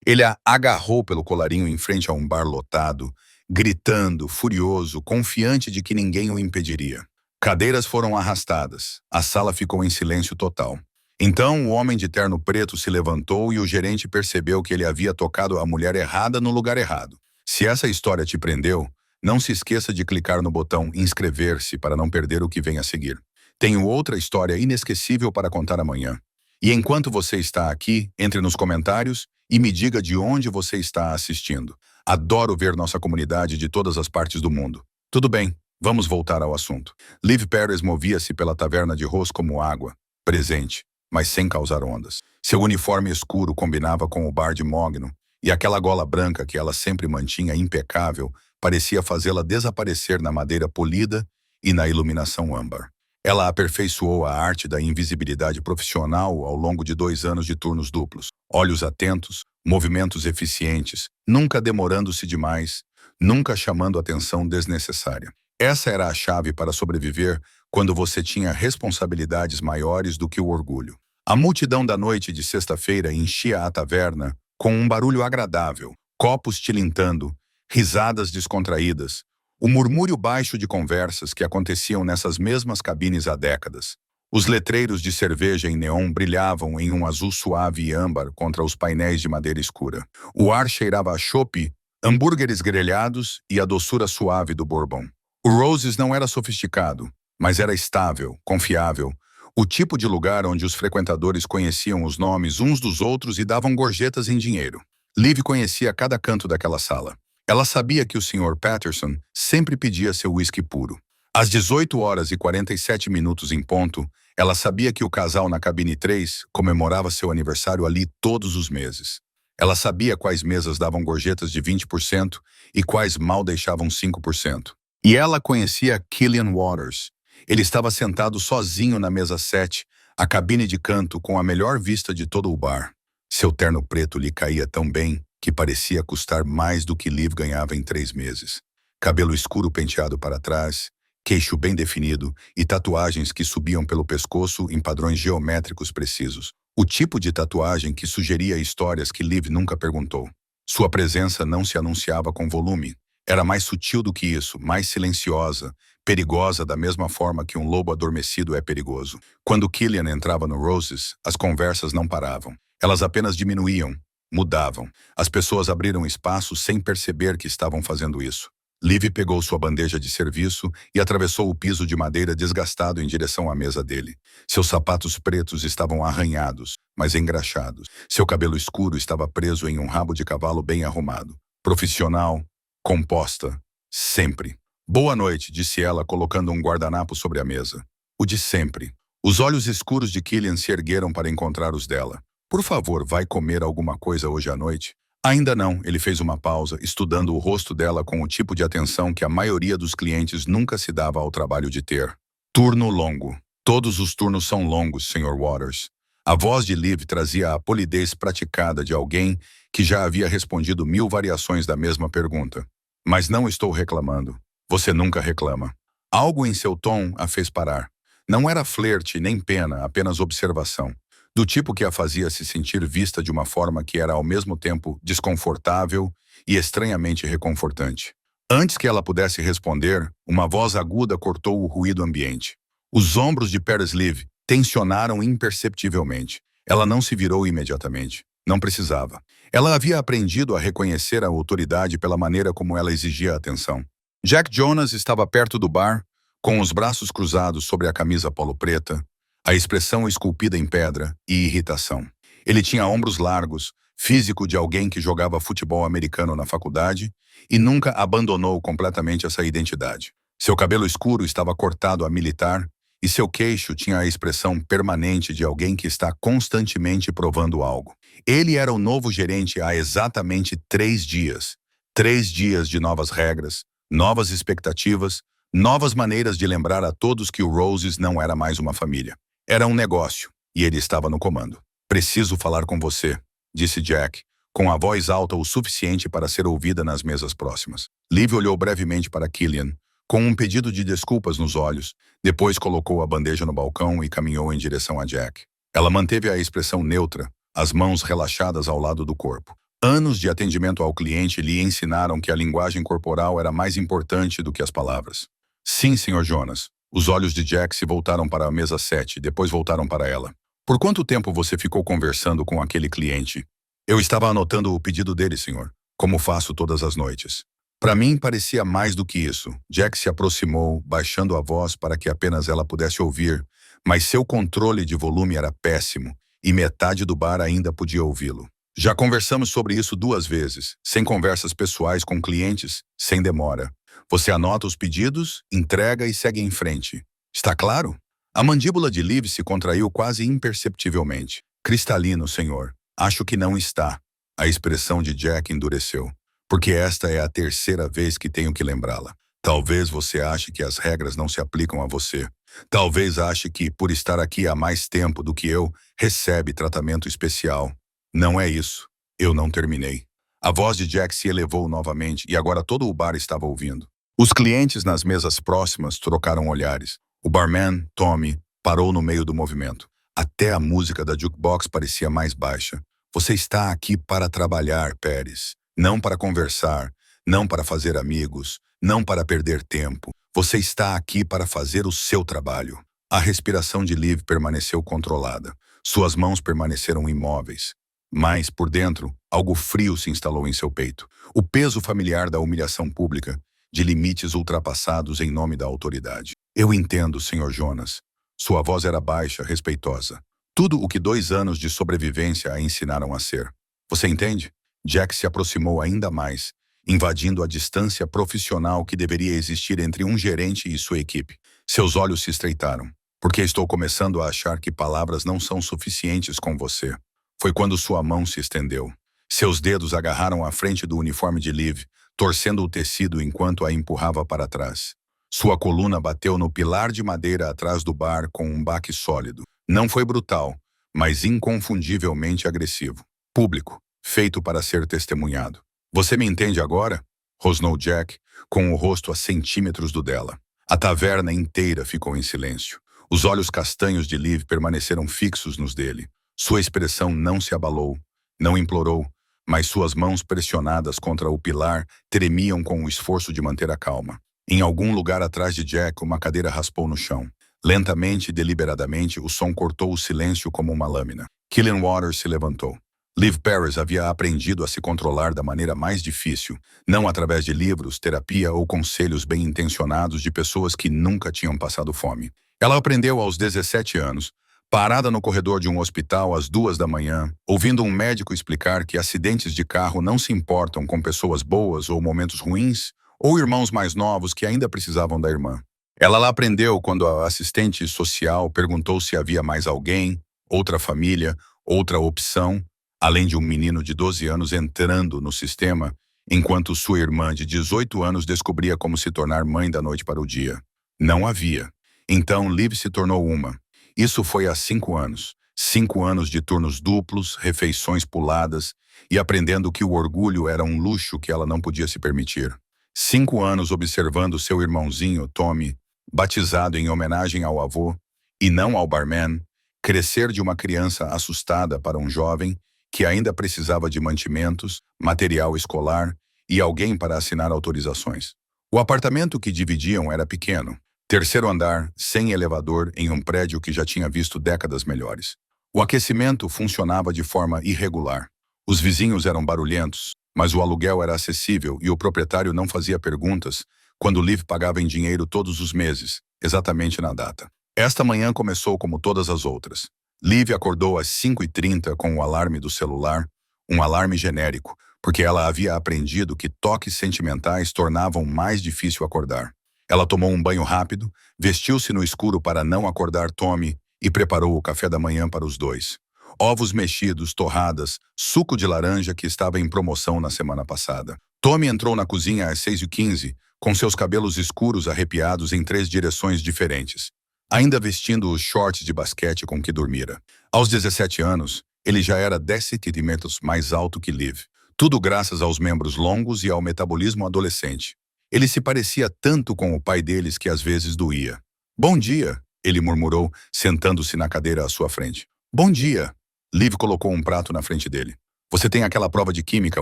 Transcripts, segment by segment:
Ele a agarrou pelo colarinho em frente a um bar lotado, gritando, furioso, confiante de que ninguém o impediria. Cadeiras foram arrastadas. A sala ficou em silêncio total. Então, o homem de terno preto se levantou e o gerente percebeu que ele havia tocado a mulher errada no lugar errado. Se essa história te prendeu, não se esqueça de clicar no botão inscrever-se para não perder o que vem a seguir. Tenho outra história inesquecível para contar amanhã. E enquanto você está aqui, entre nos comentários e me diga de onde você está assistindo. Adoro ver nossa comunidade de todas as partes do mundo. Tudo bem, vamos voltar ao assunto. Liv Perez movia-se pela taverna de Ross como água, presente, mas sem causar ondas. Seu uniforme escuro combinava com o bar de mogno, e aquela gola branca que ela sempre mantinha impecável parecia fazê-la desaparecer na madeira polida e na iluminação âmbar. Ela aperfeiçoou a arte da invisibilidade profissional ao longo de 2 anos de turnos duplos. Olhos atentos, movimentos eficientes, nunca demorando-se demais, nunca chamando atenção desnecessária. Essa era a chave para sobreviver quando você tinha responsabilidades maiores do que o orgulho. A multidão da noite de sexta-feira enchia a taverna com um barulho agradável, copos tilintando, risadas descontraídas, o murmúrio baixo de conversas que aconteciam nessas mesmas cabines há décadas. Os letreiros de cerveja em neon brilhavam em um azul suave e âmbar contra os painéis de madeira escura. O ar cheirava a chopp, hambúrgueres grelhados e a doçura suave do bourbon. O Roses não era sofisticado, mas era estável, confiável, o tipo de lugar onde os frequentadores conheciam os nomes uns dos outros e davam gorjetas em dinheiro. Liv conhecia cada canto daquela sala. Ela sabia que o Sr. Patterson sempre pedia seu whisky puro. Às 18h47 em ponto, ela sabia que o casal na cabine 3 comemorava seu aniversário ali todos os meses. Ela sabia quais mesas davam gorjetas de 20% e quais mal deixavam 5%. E ela conhecia Killian Waters. Ele estava sentado sozinho na mesa 7, a cabine de canto com a melhor vista de todo o bar. Seu terno preto lhe caía tão bem que parecia custar mais do que Liv ganhava em 3 meses. Cabelo escuro penteado para trás, queixo bem definido e tatuagens que subiam pelo pescoço em padrões geométricos precisos. O tipo de tatuagem que sugeria histórias que Liv nunca perguntou. Sua presença não se anunciava com volume. Era mais sutil do que isso, mais silenciosa, perigosa da mesma forma que um lobo adormecido é perigoso. Quando Killian entrava no Roses, as conversas não paravam. Elas apenas diminuíam, mudavam. As pessoas abriram espaço sem perceber que estavam fazendo isso. Liv pegou sua bandeja de serviço e atravessou o piso de madeira desgastado em direção à mesa dele. Seus sapatos pretos estavam arranhados, mas engraxados. Seu cabelo escuro estava preso em um rabo de cavalo bem arrumado. Profissional, composta, sempre. Boa noite, disse ela, colocando um guardanapo sobre a mesa. O de sempre. Os olhos escuros de Killian se ergueram para encontrar os dela. Por favor, vai comer alguma coisa hoje à noite? Ainda não, ele fez uma pausa, estudando o rosto dela com o tipo de atenção que a maioria dos clientes nunca se dava ao trabalho de ter. Turno longo. Todos os turnos são longos, Sr. Waters. A voz de Liv trazia a polidez praticada de alguém que já havia respondido 1000 variações da mesma pergunta. Mas não estou reclamando. Você nunca reclama. Algo em seu tom a fez parar. Não era flerte nem pena, apenas observação. Do tipo que a fazia se sentir vista de uma forma que era ao mesmo tempo desconfortável e estranhamente reconfortante. Antes que ela pudesse responder, uma voz aguda cortou o ruído ambiente. Os ombros de Paris Liv tensionaram imperceptivelmente. Ela não se virou imediatamente. Não precisava. Ela havia aprendido a reconhecer a autoridade pela maneira como ela exigia atenção. Jack Jonas estava perto do bar, com os braços cruzados sobre a camisa polo preta, a expressão esculpida em pedra e irritação. Ele tinha ombros largos, físico de alguém que jogava futebol americano na faculdade e nunca abandonou completamente essa identidade. Seu cabelo escuro estava cortado a militar e seu queixo tinha a expressão permanente de alguém que está constantemente provando algo. Ele era o novo gerente há exatamente 3 dias. 3 dias de novas regras, novas expectativas, novas maneiras de lembrar a todos que o Roses não era mais uma família. Era um negócio, e ele estava no comando. Preciso falar com você, disse Jack, com a voz alta o suficiente para ser ouvida nas mesas próximas. Liv olhou brevemente para Killian, com um pedido de desculpas nos olhos, depois colocou a bandeja no balcão e caminhou em direção a Jack. Ela manteve a expressão neutra, as mãos relaxadas ao lado do corpo. Anos de atendimento ao cliente lhe ensinaram que a linguagem corporal era mais importante do que as palavras. Sim, Sr. Jonas. Os olhos de Jack se voltaram para a mesa 7, depois voltaram para ela. Por quanto tempo você ficou conversando com aquele cliente? Eu estava anotando o pedido dele, senhor, como faço todas as noites. Para mim, parecia mais do que isso. Jack se aproximou, baixando a voz para que apenas ela pudesse ouvir, mas seu controle de volume era péssimo, e metade do bar ainda podia ouvi-lo. Já conversamos sobre isso 2 vezes, sem conversas pessoais com clientes, sem demora. Você anota os pedidos, entrega e segue em frente. Está claro? A mandíbula de Liv se contraiu quase imperceptivelmente. Cristalino, senhor. Acho que não está. A expressão de Jack endureceu. Porque esta é a 3ª vez que tenho que lembrá-la. Talvez você ache que as regras não se aplicam a você. Talvez ache que, por estar aqui há mais tempo do que eu, recebe tratamento especial. Não é isso. Eu não terminei. A voz de Jack se elevou novamente e agora todo o bar estava ouvindo. Os clientes nas mesas próximas trocaram olhares. O barman, Tommy, parou no meio do movimento. Até a música da jukebox parecia mais baixa. Você está aqui para trabalhar, Pérez. Não para conversar, não para fazer amigos, não para perder tempo. Você está aqui para fazer o seu trabalho. A respiração de Liv permaneceu controlada. Suas mãos permaneceram imóveis. Mas, por dentro, algo frio se instalou em seu peito. O peso familiar da humilhação pública, de limites ultrapassados em nome da autoridade. Eu entendo, Sr. Jonas. Sua voz era baixa, respeitosa. Tudo o que 2 anos de sobrevivência a ensinaram a ser. Você entende? Jack se aproximou ainda mais, invadindo a distância profissional que deveria existir entre um gerente e sua equipe. Seus olhos se estreitaram. Porque estou começando a achar que palavras não são suficientes com você. Foi quando sua mão se estendeu. Seus dedos agarraram a frente do uniforme de Liv, torcendo o tecido enquanto a empurrava para trás. Sua coluna bateu no pilar de madeira atrás do bar com um baque sólido. Não foi brutal, mas inconfundivelmente agressivo. Público, feito para ser testemunhado. Você me entende agora? Rosnou Jack, com o rosto a centímetros do dela. A taverna inteira ficou em silêncio. Os olhos castanhos de Liv permaneceram fixos nos dele. Sua expressão não se abalou, não implorou, mas suas mãos pressionadas contra o pilar tremiam com o esforço de manter a calma. Em algum lugar atrás de Jack, uma cadeira raspou no chão. Lentamente e deliberadamente, o som cortou o silêncio como uma lâmina. Killian Waters se levantou. Liv Pérez havia aprendido a se controlar da maneira mais difícil, não através de livros, terapia ou conselhos bem-intencionados de pessoas que nunca tinham passado fome. Ela aprendeu aos 17 anos, parada no corredor de um hospital às 2 da manhã, ouvindo um médico explicar que acidentes de carro não se importam com pessoas boas ou momentos ruins, ou irmãos mais novos que ainda precisavam da irmã. Ela lá aprendeu quando a assistente social perguntou se havia mais alguém, outra família, outra opção, além de um menino de 12 anos entrando no sistema, enquanto sua irmã de 18 anos descobria como se tornar mãe da noite para o dia. Não havia. Então Liv se tornou uma. Isso foi há 5 anos. 5 anos de turnos duplos, refeições puladas e aprendendo que o orgulho era um luxo que ela não podia se permitir. 5 anos observando seu irmãozinho, Tommy, batizado em homenagem ao avô, e não ao barman, crescer de uma criança assustada para um jovem que ainda precisava de mantimentos, material escolar e alguém para assinar autorizações. O apartamento que dividiam era pequeno. 3º andar, sem elevador, em um prédio que já tinha visto décadas melhores. O aquecimento funcionava de forma irregular. Os vizinhos eram barulhentos, mas o aluguel era acessível e o proprietário não fazia perguntas quando Liv pagava em dinheiro todos os meses, exatamente na data. Esta manhã começou como todas as outras. Liv acordou às 5h30 com o alarme do celular, um alarme genérico, porque ela havia aprendido que toques sentimentais tornavam mais difícil acordar. Ela tomou um banho rápido, vestiu-se no escuro para não acordar Tommy e preparou o café da manhã para os dois. Ovos mexidos, torradas, suco de laranja que estava em promoção na semana passada. Tommy entrou na cozinha às 6h15, com seus cabelos escuros arrepiados em 3 direções diferentes, ainda vestindo os shorts de basquete com que dormira. Aos 17 anos, ele já era 10 centímetros mais alto que Liv, tudo graças aos membros longos e ao metabolismo adolescente. Ele se parecia tanto com o pai deles que às vezes doía. "Bom dia", ele murmurou, sentando-se na cadeira à sua frente. "Bom dia." Liv colocou um prato na frente dele. Você tem aquela prova de química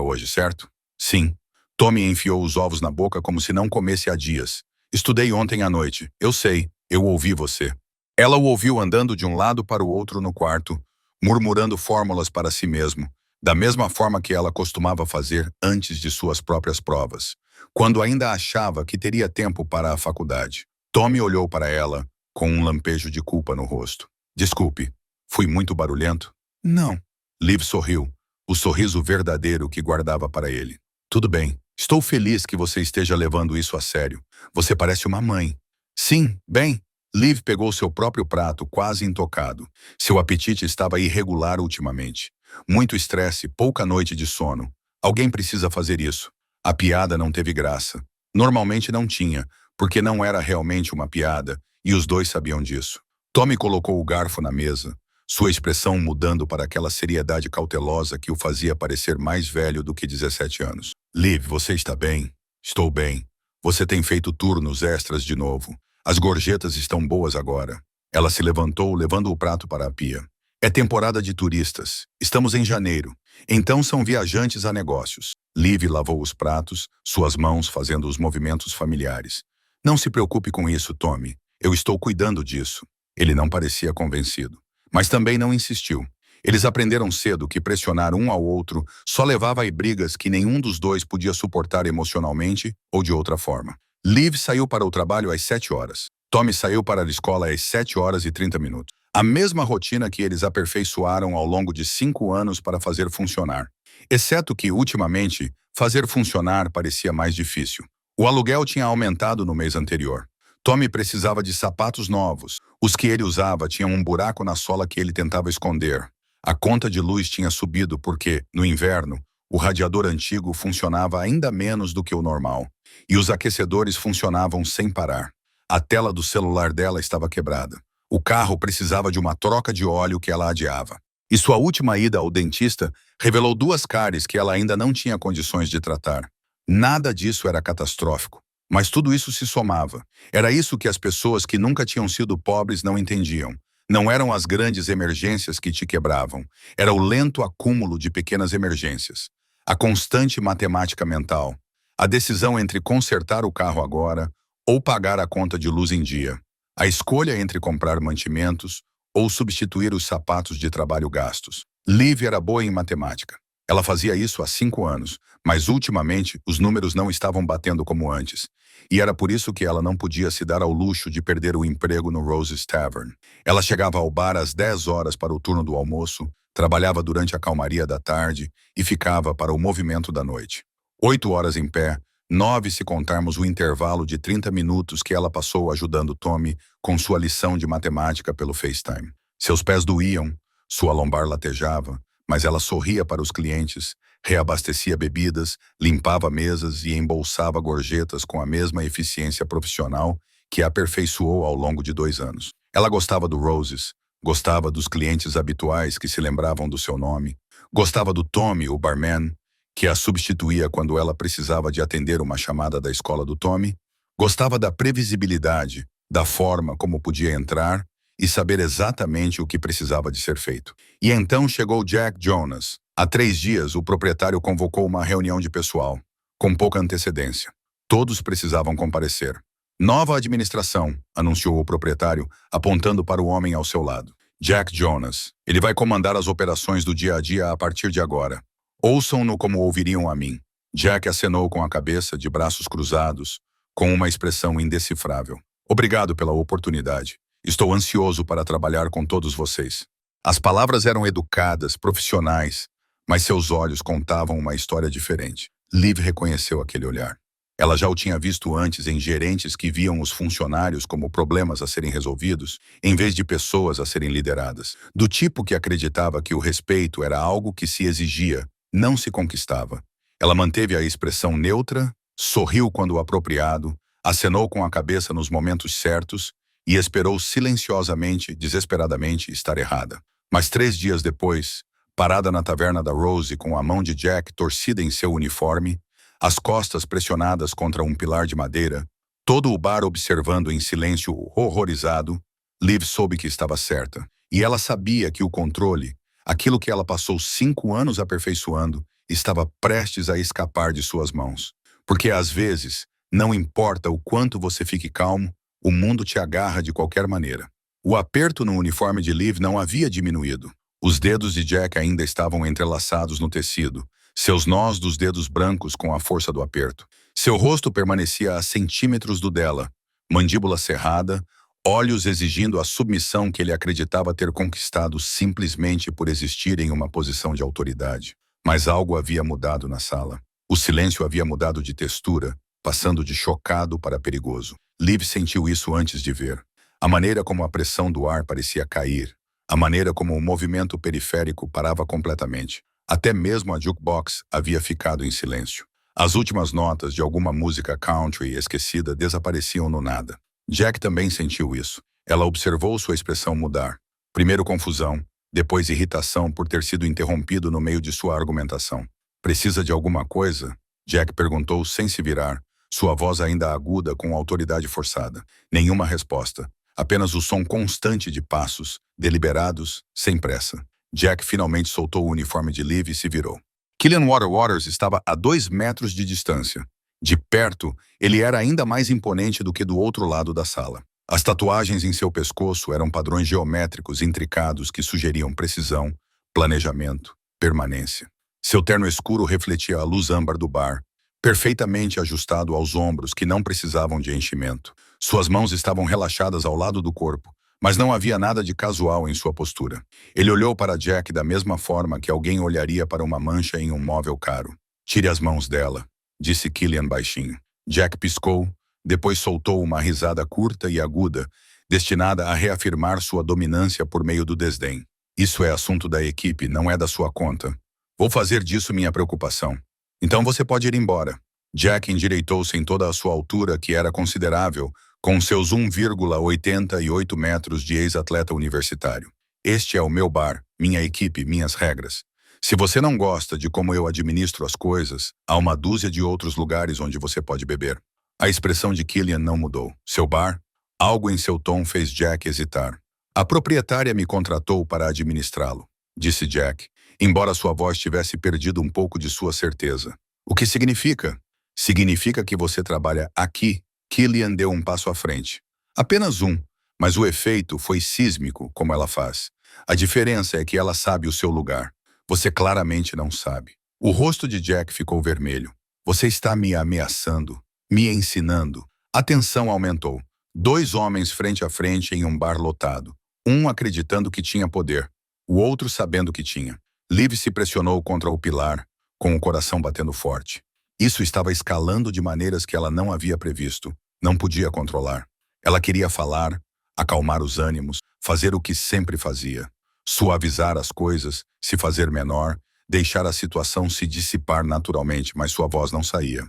hoje, certo? Sim. Tommy enfiou os ovos na boca como se não comesse há dias. Estudei ontem à noite. Eu sei. Eu ouvi você. Ela o ouviu andando de um lado para o outro no quarto, murmurando fórmulas para si mesmo, da mesma forma que ela costumava fazer antes de suas próprias provas, quando ainda achava que teria tempo para a faculdade. Tommy olhou para ela, com um lampejo de culpa no rosto. Desculpe, fui muito barulhento? Não. Liv sorriu, o sorriso verdadeiro que guardava para ele. Tudo bem, estou feliz que você esteja levando isso a sério. Você parece uma mãe. Sim, bem. Liv pegou seu próprio prato, quase intocado. Seu apetite estava irregular ultimamente. Muito estresse, pouca noite de sono. Alguém precisa fazer isso. A piada não teve graça. Normalmente não tinha, porque não era realmente uma piada, e os dois sabiam disso. Tommy colocou o garfo na mesa, sua expressão mudando para aquela seriedade cautelosa que o fazia parecer mais velho do que 17 anos. Liv, você está bem? Estou bem. Você tem feito turnos extras de novo. As gorjetas estão boas agora. Ela se levantou, levando o prato para a pia. É temporada de turistas. Estamos em janeiro. Então são viajantes a negócios. Liv lavou os pratos, suas mãos fazendo os movimentos familiares. Não se preocupe com isso, Tommy. Eu estou cuidando disso. Ele não parecia convencido. Mas também não insistiu. Eles aprenderam cedo que pressionar um ao outro só levava a brigas que nenhum dos dois podia suportar emocionalmente ou de outra forma. Liv saiu para o trabalho às 7 horas. Tommy saiu para a escola às 7 horas e 30 minutos. A mesma rotina que eles aperfeiçoaram ao longo de 5 anos para fazer funcionar. Exceto que, ultimamente, fazer funcionar parecia mais difícil. O aluguel tinha aumentado no mês anterior. Tommy precisava de sapatos novos. Os que ele usava tinham um buraco na sola que ele tentava esconder. A conta de luz tinha subido porque, no inverno, o radiador antigo funcionava ainda menos do que o normal. E os aquecedores funcionavam sem parar. A tela do celular dela estava quebrada. O carro precisava de uma troca de óleo que ela adiava. E sua última ida ao dentista revelou 2 cáries que ela ainda não tinha condições de tratar. Nada disso era catastrófico, mas tudo isso se somava. Era isso que as pessoas que nunca tinham sido pobres não entendiam. Não eram as grandes emergências que te quebravam. Era o lento acúmulo de pequenas emergências. A constante matemática mental. A decisão entre consertar o carro agora ou pagar a conta de luz em dia. A escolha entre comprar mantimentos ou substituir os sapatos de trabalho gastos. Liv era boa em matemática. Ela fazia isso há 5 anos, mas ultimamente os números não estavam batendo como antes. E era por isso que ela não podia se dar ao luxo de perder o emprego no Rose's Tavern. Ela chegava ao bar às 10 horas para o turno do almoço, trabalhava durante a calmaria da tarde e ficava para o movimento da noite. 8 horas em pé, 9 se contarmos o intervalo de 30 minutos que ela passou ajudando Tommy com sua lição de matemática pelo FaceTime. Seus pés doíam, sua lombar latejava, mas ela sorria para os clientes, reabastecia bebidas, limpava mesas e embolsava gorjetas com a mesma eficiência profissional que a aperfeiçoou ao longo de 2 anos. Ela gostava do Roses, gostava dos clientes habituais que se lembravam do seu nome, gostava do Tommy, o barman, que a substituía quando ela precisava de atender uma chamada da escola do Tommy, gostava da previsibilidade, da forma como podia entrar e saber exatamente o que precisava de ser feito. E então chegou Jack Jonas. Há 3 dias, o proprietário convocou uma reunião de pessoal, com pouca antecedência. Todos precisavam comparecer. Nova administração, anunciou o proprietário, apontando para o homem ao seu lado. Jack Jonas. Ele vai comandar as operações do dia a dia a partir de agora. Ouçam-no como ouviriam a mim. Jack acenou com a cabeça, de braços cruzados, com uma expressão indecifrável. Obrigado pela oportunidade. Estou ansioso para trabalhar com todos vocês. As palavras eram educadas, profissionais, mas seus olhos contavam uma história diferente. Liv reconheceu aquele olhar. Ela já o tinha visto antes em gerentes que viam os funcionários como problemas a serem resolvidos, em vez de pessoas a serem lideradas. Do tipo que acreditava que o respeito era algo que se exigia, não se conquistava. Ela manteve a expressão neutra, sorriu quando apropriado, acenou com a cabeça nos momentos certos e esperou silenciosamente, desesperadamente, estar errada. Mas 3 dias depois, parada na taverna da Rose com a mão de Jack torcida em seu uniforme, as costas pressionadas contra um pilar de madeira, todo o bar observando em silêncio horrorizado, Liv soube que estava certa. E ela sabia que o controle, Aquilo que ela passou 5 anos aperfeiçoando estava prestes a escapar de suas mãos. Porque às vezes, não importa o quanto você fique calmo, o mundo te agarra de qualquer maneira. O aperto no uniforme de Liv não havia diminuído. Os dedos de Jack ainda estavam entrelaçados no tecido, seus nós dos dedos brancos com a força do aperto. Seu rosto permanecia a centímetros do dela, mandíbula cerrada, olhos exigindo a submissão que ele acreditava ter conquistado simplesmente por existir em uma posição de autoridade. Mas algo havia mudado na sala. O silêncio havia mudado de textura, passando de chocado para perigoso. Liv sentiu isso antes de ver. A maneira como a pressão do ar parecia cair, a maneira como o movimento periférico parava completamente. Até mesmo a jukebox havia ficado em silêncio. As últimas notas de alguma música country esquecida desapareciam no nada. Jack também sentiu isso. Ela observou sua expressão mudar. Primeiro confusão, depois irritação por ter sido interrompido no meio de sua argumentação. "Precisa de alguma coisa?" Jack perguntou sem se virar, sua voz ainda aguda com autoridade forçada. Nenhuma resposta. Apenas o som constante de passos, deliberados, sem pressa. Jack finalmente soltou o uniforme de Liv e se virou. Killian Waters estava a 2 metros de distância. De perto, ele era ainda mais imponente do que do outro lado da sala. As tatuagens em seu pescoço eram padrões geométricos intricados que sugeriam precisão, planejamento, permanência. Seu terno escuro refletia a luz âmbar do bar, perfeitamente ajustado aos ombros que não precisavam de enchimento. Suas mãos estavam relaxadas ao lado do corpo, mas não havia nada de casual em sua postura. Ele olhou para Jack da mesma forma que alguém olharia para uma mancha em um móvel caro. "Tire as mãos dela", disse Killian baixinho. Jack piscou, depois soltou uma risada curta e aguda, destinada a reafirmar sua dominância por meio do desdém. "Isso é assunto da equipe, não é da sua conta. Vou fazer disso minha preocupação. Então você pode ir embora." Jack endireitou-se em toda a sua altura, que era considerável, com seus 1,88 metros de ex-atleta universitário. "Este é o meu bar, minha equipe, minhas regras. Se você não gosta de como eu administro as coisas, há uma dúzia de outros lugares onde você pode beber." A expressão de Killian não mudou. "Seu bar?" Algo em seu tom fez Jack hesitar. "A proprietária me contratou para administrá-lo", disse Jack, embora sua voz tivesse perdido um pouco de sua certeza. "O que significa?" "Significa que você trabalha aqui." Killian deu um passo à frente. "Apenas um, mas o efeito foi sísmico, como ela faz. A diferença é que ela sabe o seu lugar. Você claramente não sabe." O rosto de Jack ficou vermelho. "Você está me ameaçando, me ensinando." A tensão aumentou. 2 homens frente a frente em um bar lotado. Um acreditando que tinha poder, o outro sabendo que tinha. Liv se pressionou contra o pilar, com o coração batendo forte. Isso estava escalando de maneiras que ela não havia previsto, não podia controlar. Ela queria falar, acalmar os ânimos, fazer o que sempre fazia. Suavizar as coisas, se fazer menor, deixar a situação se dissipar naturalmente, mas sua voz não saía.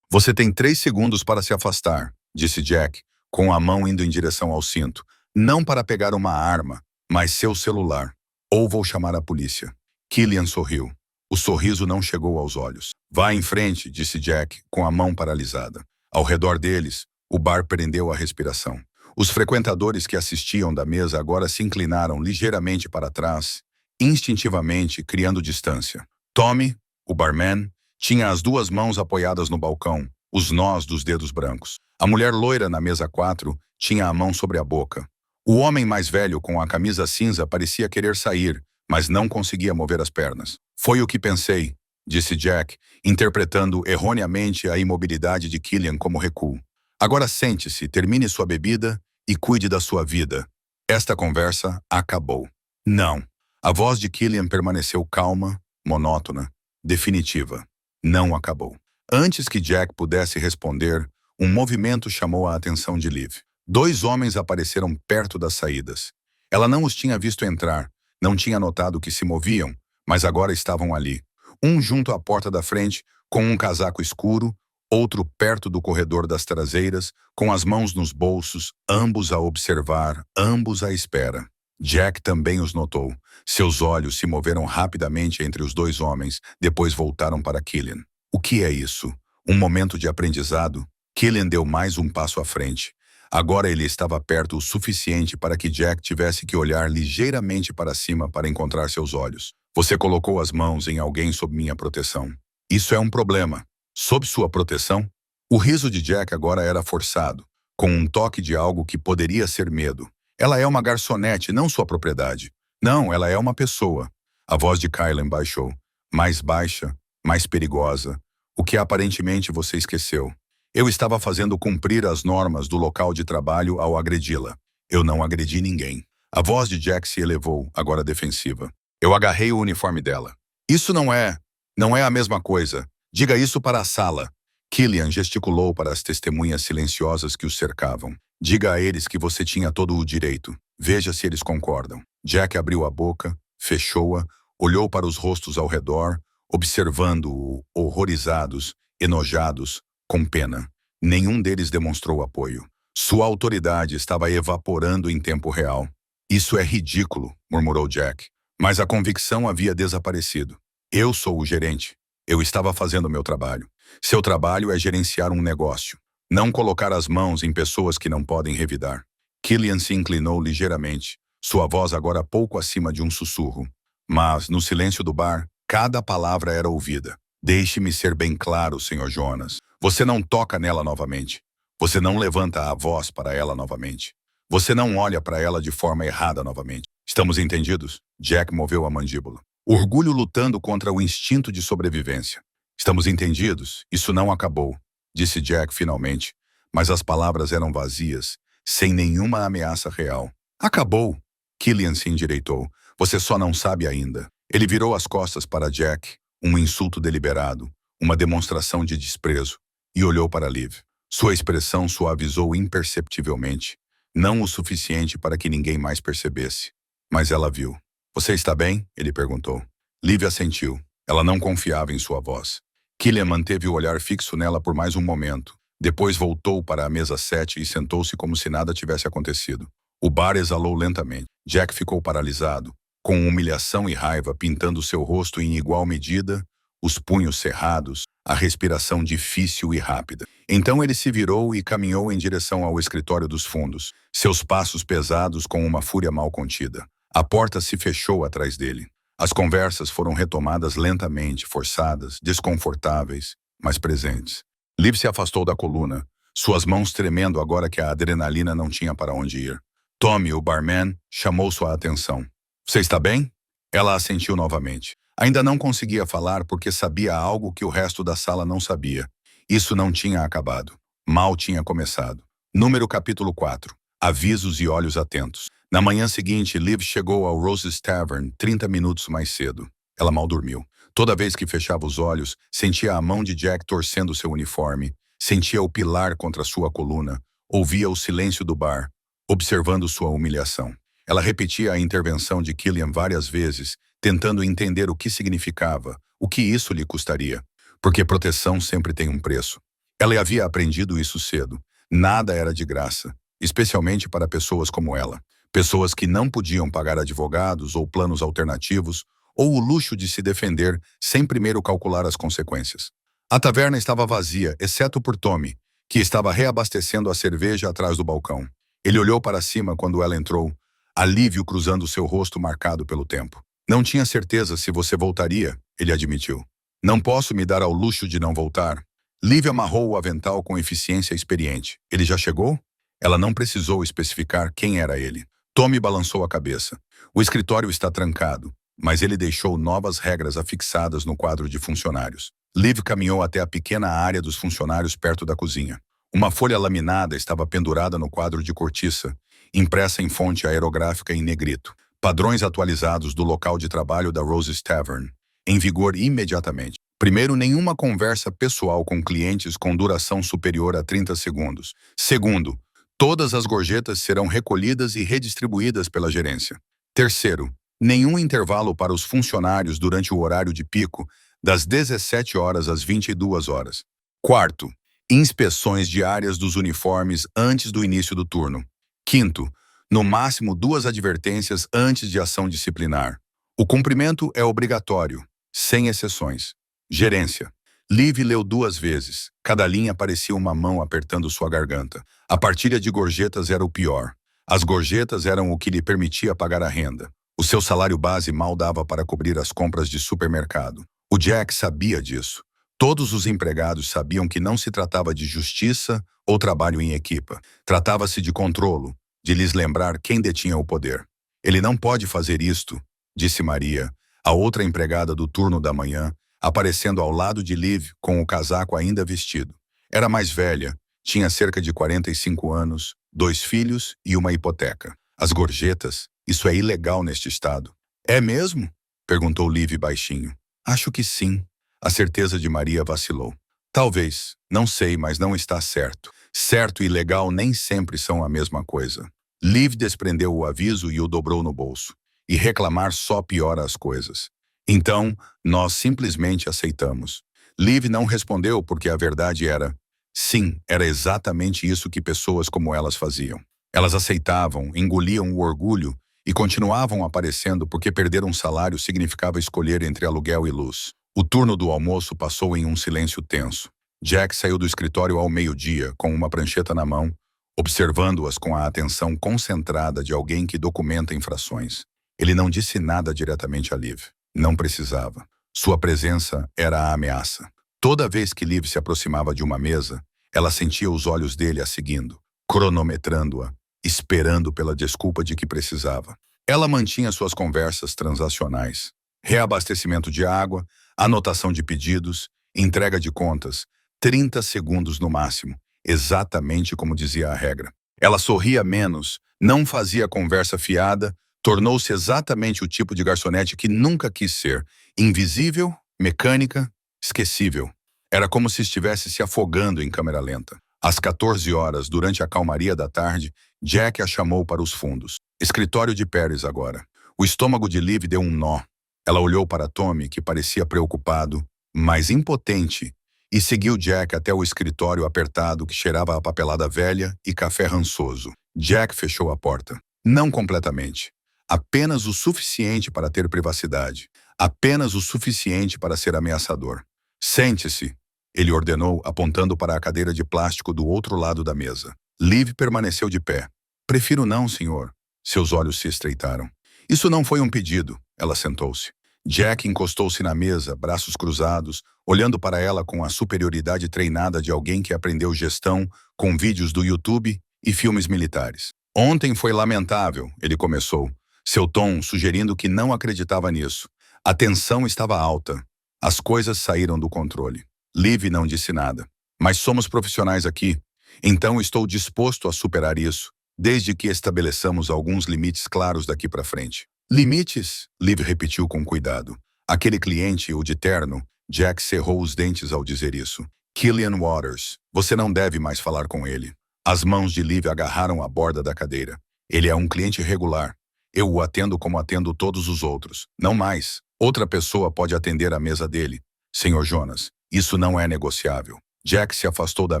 "Você tem 3 segundos para se afastar", disse Jack, com a mão indo em direção ao cinto. "Não para pegar uma arma, mas seu celular. Ou vou chamar a polícia." Killian sorriu. O sorriso não chegou aos olhos. "Vá em frente", disse Jack, com a mão paralisada. Ao redor deles, o bar prendeu a respiração. Os frequentadores que assistiam da mesa agora se inclinaram ligeiramente para trás, instintivamente criando distância. Tommy, o barman, tinha as 2 mãos apoiadas no balcão, os nós dos dedos brancos. A mulher loira na mesa 4 tinha a mão sobre a boca. O homem mais velho com a camisa cinza parecia querer sair, mas não conseguia mover as pernas. "Foi o que pensei", disse Jack, interpretando erroneamente a imobilidade de Killian como recuo. "Agora sente-se, termine sua bebida e cuide da sua vida. Esta conversa acabou." "Não." A voz de Killian permaneceu calma, monótona, definitiva. Não acabou. Antes que Jack pudesse responder, um movimento chamou a atenção de Liv. 2 homens apareceram perto das saídas. Ela não os tinha visto entrar, não tinha notado que se moviam, mas agora estavam ali. Um junto à porta da frente, com um casaco escuro, outro perto do corredor das traseiras, com as mãos nos bolsos, ambos a observar, ambos à espera. Jack também os notou. Seus olhos se moveram rapidamente entre os 2 homens, depois voltaram para Killian. "O que é isso? Um momento de aprendizado?" Killian deu mais um passo à frente. Agora ele estava perto o suficiente para que Jack tivesse que olhar ligeiramente para cima para encontrar seus olhos. Você colocou as mãos em alguém sob minha proteção. Isso é um problema. Sob sua proteção? O riso de Jack agora era forçado, com um toque de algo que poderia ser medo. Ela é uma garçonete, não sua propriedade. Não, ela é uma pessoa. A voz de Kylan baixou. Mais baixa, mais perigosa. O que aparentemente você esqueceu. Eu estava fazendo cumprir as normas do local de trabalho ao agredi-la. Eu não agredi ninguém. A voz de Jack se elevou, agora defensiva. Eu agarrei o uniforme dela. Isso não é a mesma coisa. Diga isso para a sala. Killian gesticulou para as testemunhas silenciosas que os cercavam. Diga a eles que você tinha todo o direito. Veja se eles concordam. Jack abriu a boca, fechou-a, olhou para os rostos ao redor, observando-o horrorizados, enojados, com pena. Nenhum deles demonstrou apoio. Sua autoridade estava evaporando em tempo real. Isso é ridículo, murmurou Jack. Mas a convicção havia desaparecido. Eu sou o gerente. Eu estava fazendo meu trabalho. Seu trabalho é gerenciar um negócio. Não colocar as mãos em pessoas que não podem revidar. Killian se inclinou ligeiramente, sua voz agora pouco acima de um sussurro. Mas, no silêncio do bar, cada palavra era ouvida. Deixe-me ser bem claro, Sr. Jonas. Você não toca nela novamente. Você não levanta a voz para ela novamente. Você não olha para ela de forma errada novamente. Estamos entendidos? Jack moveu a mandíbula. Orgulho lutando contra o instinto de sobrevivência. Estamos entendidos? Isso não acabou, disse Jack finalmente, mas as palavras eram vazias, sem nenhuma ameaça real. Acabou. Killian se endireitou. Você só não sabe ainda. Ele virou as costas para Jack, um insulto deliberado, uma demonstração de desprezo, e olhou para Liv. Sua expressão suavizou imperceptivelmente, não o suficiente para que ninguém mais percebesse. Mas ela viu. Você está bem? Ele perguntou. Liv assentiu. Ela não confiava em sua voz. Killian manteve o olhar fixo nela por mais um momento. Depois voltou para a mesa 7 e sentou-se como se nada tivesse acontecido. O bar exalou lentamente. Jack ficou paralisado, com humilhação e raiva pintando seu rosto em igual medida, os punhos cerrados, a respiração difícil e rápida. Então ele se virou e caminhou em direção ao escritório dos fundos, seus passos pesados com uma fúria mal contida. A porta se fechou atrás dele. As conversas foram retomadas lentamente, forçadas, desconfortáveis, mas presentes. Liv se afastou da coluna, suas mãos tremendo agora que a adrenalina não tinha para onde ir. Tommy, o barman, chamou sua atenção. Você está bem? Ela assentiu novamente. Ainda não conseguia falar porque sabia algo que o resto da sala não sabia. Isso não tinha acabado. Mal tinha começado. Número capítulo 4. Avisos e olhos atentos. Na manhã seguinte, Liv chegou ao Rose's Tavern 30 minutos mais cedo. Ela mal dormiu. Toda vez que fechava os olhos, sentia a mão de Jack torcendo seu uniforme, sentia o pilar contra sua coluna, ouvia o silêncio do bar, observando sua humilhação. Ela repetia a intervenção de Killian várias vezes, tentando entender o que significava, o que isso lhe custaria. Porque proteção sempre tem um preço. Ela havia aprendido isso cedo. Nada era de graça, especialmente para pessoas como ela. Pessoas que não podiam pagar advogados ou planos alternativos, ou o luxo de se defender sem primeiro calcular as consequências. A taverna estava vazia, exceto por Tommy, que estava reabastecendo a cerveja atrás do balcão. Ele olhou para cima quando ela entrou, alívio cruzando seu rosto marcado pelo tempo. Não tinha certeza se você voltaria, ele admitiu. Não posso me dar ao luxo de não voltar. Liv amarrou o avental com eficiência experiente. Ele já chegou? Ela não precisou especificar quem era ele. Tommy balançou a cabeça. O escritório está trancado, mas ele deixou novas regras afixadas no quadro de funcionários. Liv caminhou até a pequena área dos funcionários perto da cozinha. Uma folha laminada estava pendurada no quadro de cortiça, impressa em fonte aerográfica em negrito. Padrões atualizados do local de trabalho da Rose's Tavern, em vigor imediatamente. Primeiro, nenhuma conversa pessoal com clientes com duração superior a 30 segundos. Segundo, todas as gorjetas serão recolhidas e redistribuídas pela gerência. Terceiro, nenhum intervalo para os funcionários durante o horário de pico, das 17 horas às 22 horas. Quarto, inspeções diárias dos uniformes antes do início do turno. Quinto, no máximo 2 advertências antes de ação disciplinar. O cumprimento é obrigatório, sem exceções. Gerência. Liv leu 2 vezes. Cada linha parecia uma mão apertando sua garganta. A partilha de gorjetas era o pior. As gorjetas eram o que lhe permitia pagar a renda. O seu salário base mal dava para cobrir as compras de supermercado. O Jack sabia disso. Todos os empregados sabiam que não se tratava de justiça ou trabalho em equipa. Tratava-se de controlo, de lhes lembrar quem detinha o poder. Ele não pode fazer isto, disse Maria, a outra empregada do turno da manhã, aparecendo ao lado de Liv com o casaco ainda vestido. Era mais velha, tinha cerca de 45 anos, 2 filhos e uma hipoteca. As gorjetas, isso é ilegal neste estado. É mesmo? Perguntou Liv baixinho. Acho que sim. A certeza de Maria vacilou. Talvez, não sei, mas não está certo. Certo e legal nem sempre são a mesma coisa. Liv desprendeu o aviso e o dobrou no bolso. E reclamar só piora as coisas. Então, nós simplesmente aceitamos. Liv não respondeu porque a verdade era... Sim, era exatamente isso que pessoas como elas faziam. Elas aceitavam, engoliam o orgulho e continuavam aparecendo porque perder um salário significava escolher entre aluguel e luz. O turno do almoço passou em um silêncio tenso. Jack saiu do escritório ao meio-dia, com uma prancheta na mão, observando-as com a atenção concentrada de alguém que documenta infrações. Ele não disse nada diretamente a Liv. Não precisava. Sua presença era a ameaça. Toda vez que Liv se aproximava de uma mesa, ela sentia os olhos dele a seguindo, cronometrando-a, esperando pela desculpa de que precisava. Ela mantinha suas conversas transacionais. Reabastecimento de água, anotação de pedidos, entrega de contas, 30 segundos no máximo, exatamente como dizia a regra. Ela sorria menos, não fazia conversa fiada, tornou-se exatamente o tipo de garçonete que nunca quis ser, invisível, mecânica, esquecível. Era como se estivesse se afogando em câmera lenta. Às 14 horas, durante a calmaria da tarde, Jack a chamou para os fundos. Escritório de Paris agora. O estômago de Liv deu um nó. Ela olhou para Tommy, que parecia preocupado, mas impotente, e seguiu Jack até o escritório apertado que cheirava a papelada velha e café rançoso. Jack fechou a porta. Não completamente. Apenas o suficiente para ter privacidade. Apenas o suficiente para ser ameaçador. Sente-se, ele ordenou, apontando para a cadeira de plástico do outro lado da mesa. Liv permaneceu de pé. Prefiro não, senhor. Seus olhos se estreitaram. Isso não foi um pedido. Ela sentou-se. Jack encostou-se na mesa, braços cruzados, olhando para ela com a superioridade treinada de alguém que aprendeu gestão com vídeos do YouTube e filmes militares. Ontem foi lamentável, ele começou, seu tom sugerindo que não acreditava nisso. A tensão estava alta. As coisas saíram do controle. Liv não disse nada. Mas somos profissionais aqui, então estou disposto a superar isso, desde que estabeleçamos alguns limites claros daqui para frente. Limites? Liv repetiu com cuidado. Aquele cliente, o de terno, Jack cerrou os dentes ao dizer isso. Killian Waters, você não deve mais falar com ele. As mãos de Liv agarraram a borda da cadeira. Ele é um cliente regular. Eu o atendo como atendo todos os outros. Não mais. Outra pessoa pode atender a mesa dele. Senhor Jonas, isso não é negociável. Jack se afastou da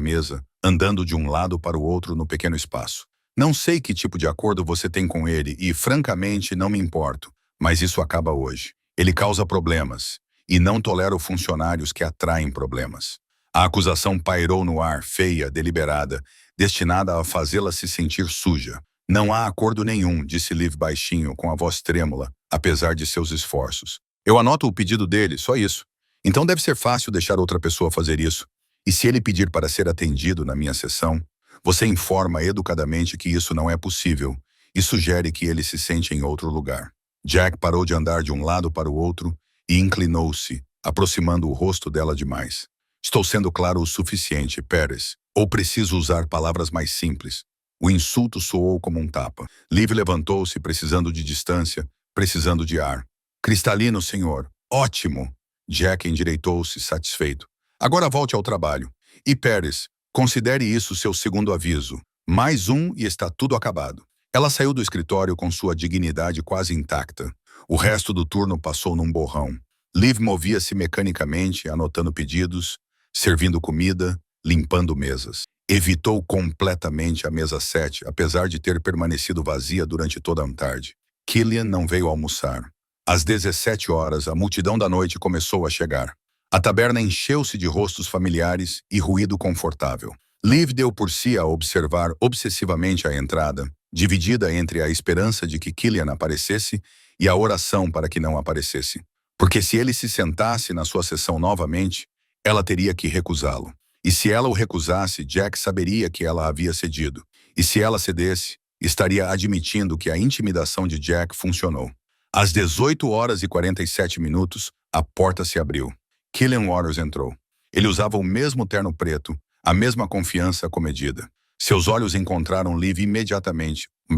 mesa, andando de um lado para o outro no pequeno espaço. Não sei que tipo de acordo você tem com ele e, francamente, não me importo. Mas isso acaba hoje. Ele causa problemas. E não tolero funcionários que atraem problemas. A acusação pairou no ar, feia, deliberada, destinada a fazê-la se sentir suja. Não há acordo nenhum, disse Liv baixinho, com a voz trêmula, apesar de seus esforços. Eu anoto o pedido dele, só isso. Então deve ser fácil deixar outra pessoa fazer isso. E se ele pedir para ser atendido na minha sessão, você informa educadamente que isso não é possível e sugere que ele se sente em outro lugar. Jack parou de andar de um lado para o outro e inclinou-se, aproximando o rosto dela demais. Estou sendo claro o suficiente, Paris. Ou preciso usar palavras mais simples? O insulto soou como um tapa. Liv levantou-se, precisando de distância, precisando de ar. Cristalino, senhor. Ótimo! Jack endireitou-se, satisfeito. Agora volte ao trabalho. E Paris, considere isso seu segundo aviso. Mais um e está tudo acabado. Ela saiu do escritório com sua dignidade quase intacta. O resto do turno passou num borrão. Liv movia-se mecanicamente, anotando pedidos, servindo comida, limpando mesas. Evitou completamente a mesa 7, apesar de ter permanecido vazia durante toda a tarde. Killian não veio almoçar. Às 17 horas, a multidão da noite começou a chegar. A taberna encheu-se de rostos familiares e ruído confortável. Liv deu por si a observar obsessivamente a entrada, dividida entre a esperança de que Killian aparecesse e a oração para que não aparecesse. Porque se ele se sentasse na sua sessão novamente, ela teria que recusá-lo. E se ela o recusasse, Jack saberia que ela havia cedido. E se ela cedesse, estaria admitindo que a intimidação de Jack funcionou. Às 18h47, a porta se abriu. Killian Waters entrou. Ele usava o mesmo terno preto, a mesma confiança comedida. Seus olhos encontraram Liv imediatamente. Um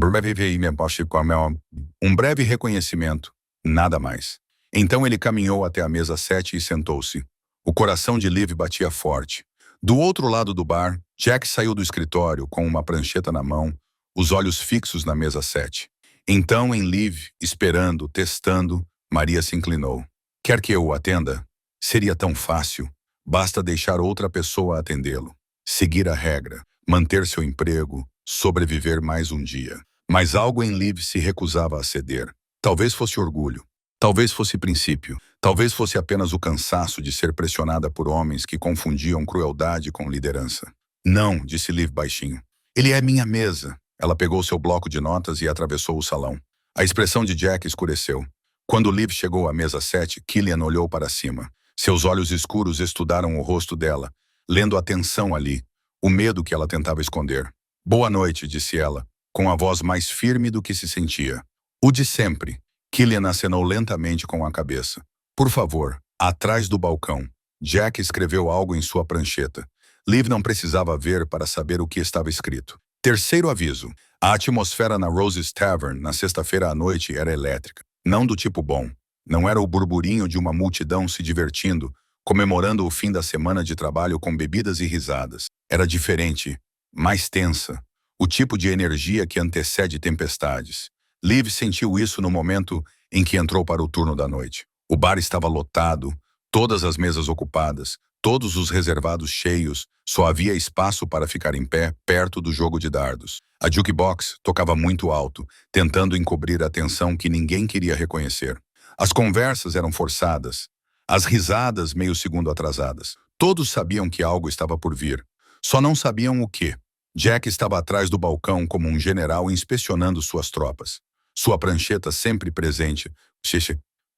breve reconhecimento, nada mais. Então ele caminhou até a mesa 7 e sentou-se. O coração de Liv batia forte. Do outro lado do bar, Jack saiu do escritório com uma prancheta na mão, os olhos fixos na mesa 7. Então, em Liv, esperando, testando, Maria se inclinou. Quer que eu o atenda? Seria tão fácil. Basta deixar outra pessoa atendê-lo. Seguir a regra, manter seu emprego, sobreviver mais um dia. Mas algo em Liv se recusava a ceder. Talvez fosse orgulho. Talvez fosse princípio. Talvez fosse apenas o cansaço de ser pressionada por homens que confundiam crueldade com liderança. Não, disse Liv baixinho. Ele é minha mesa. Ela pegou seu bloco de notas e atravessou o salão. A expressão de Jack escureceu. Quando Liv chegou à mesa 7, Killian olhou para cima. Seus olhos escuros estudaram o rosto dela, lendo a tensão ali, o medo que ela tentava esconder. Boa noite, disse ela, com a voz mais firme do que se sentia. O de sempre. Killian acenou lentamente com a cabeça. Por favor, atrás do balcão. Jack escreveu algo em sua prancheta. Liv não precisava ver para saber o que estava escrito. Terceiro aviso. A atmosfera na Rose's Tavern na sexta-feira à noite era elétrica. Não do tipo bom. Não era o burburinho de uma multidão se divertindo, comemorando o fim da semana de trabalho com bebidas e risadas. Era diferente, mais tensa. O tipo de energia que antecede tempestades. Liv sentiu isso no momento em que entrou para o turno da noite. O bar estava lotado, todas as mesas ocupadas, todos os reservados cheios, só havia espaço para ficar em pé, perto do jogo de dardos. A jukebox tocava muito alto, tentando encobrir a tensão que ninguém queria reconhecer. As conversas eram forçadas, as risadas meio segundo atrasadas. Todos sabiam que algo estava por vir, só não sabiam o quê. Jack estava atrás do balcão como um general inspecionando suas tropas. Sua prancheta sempre presente,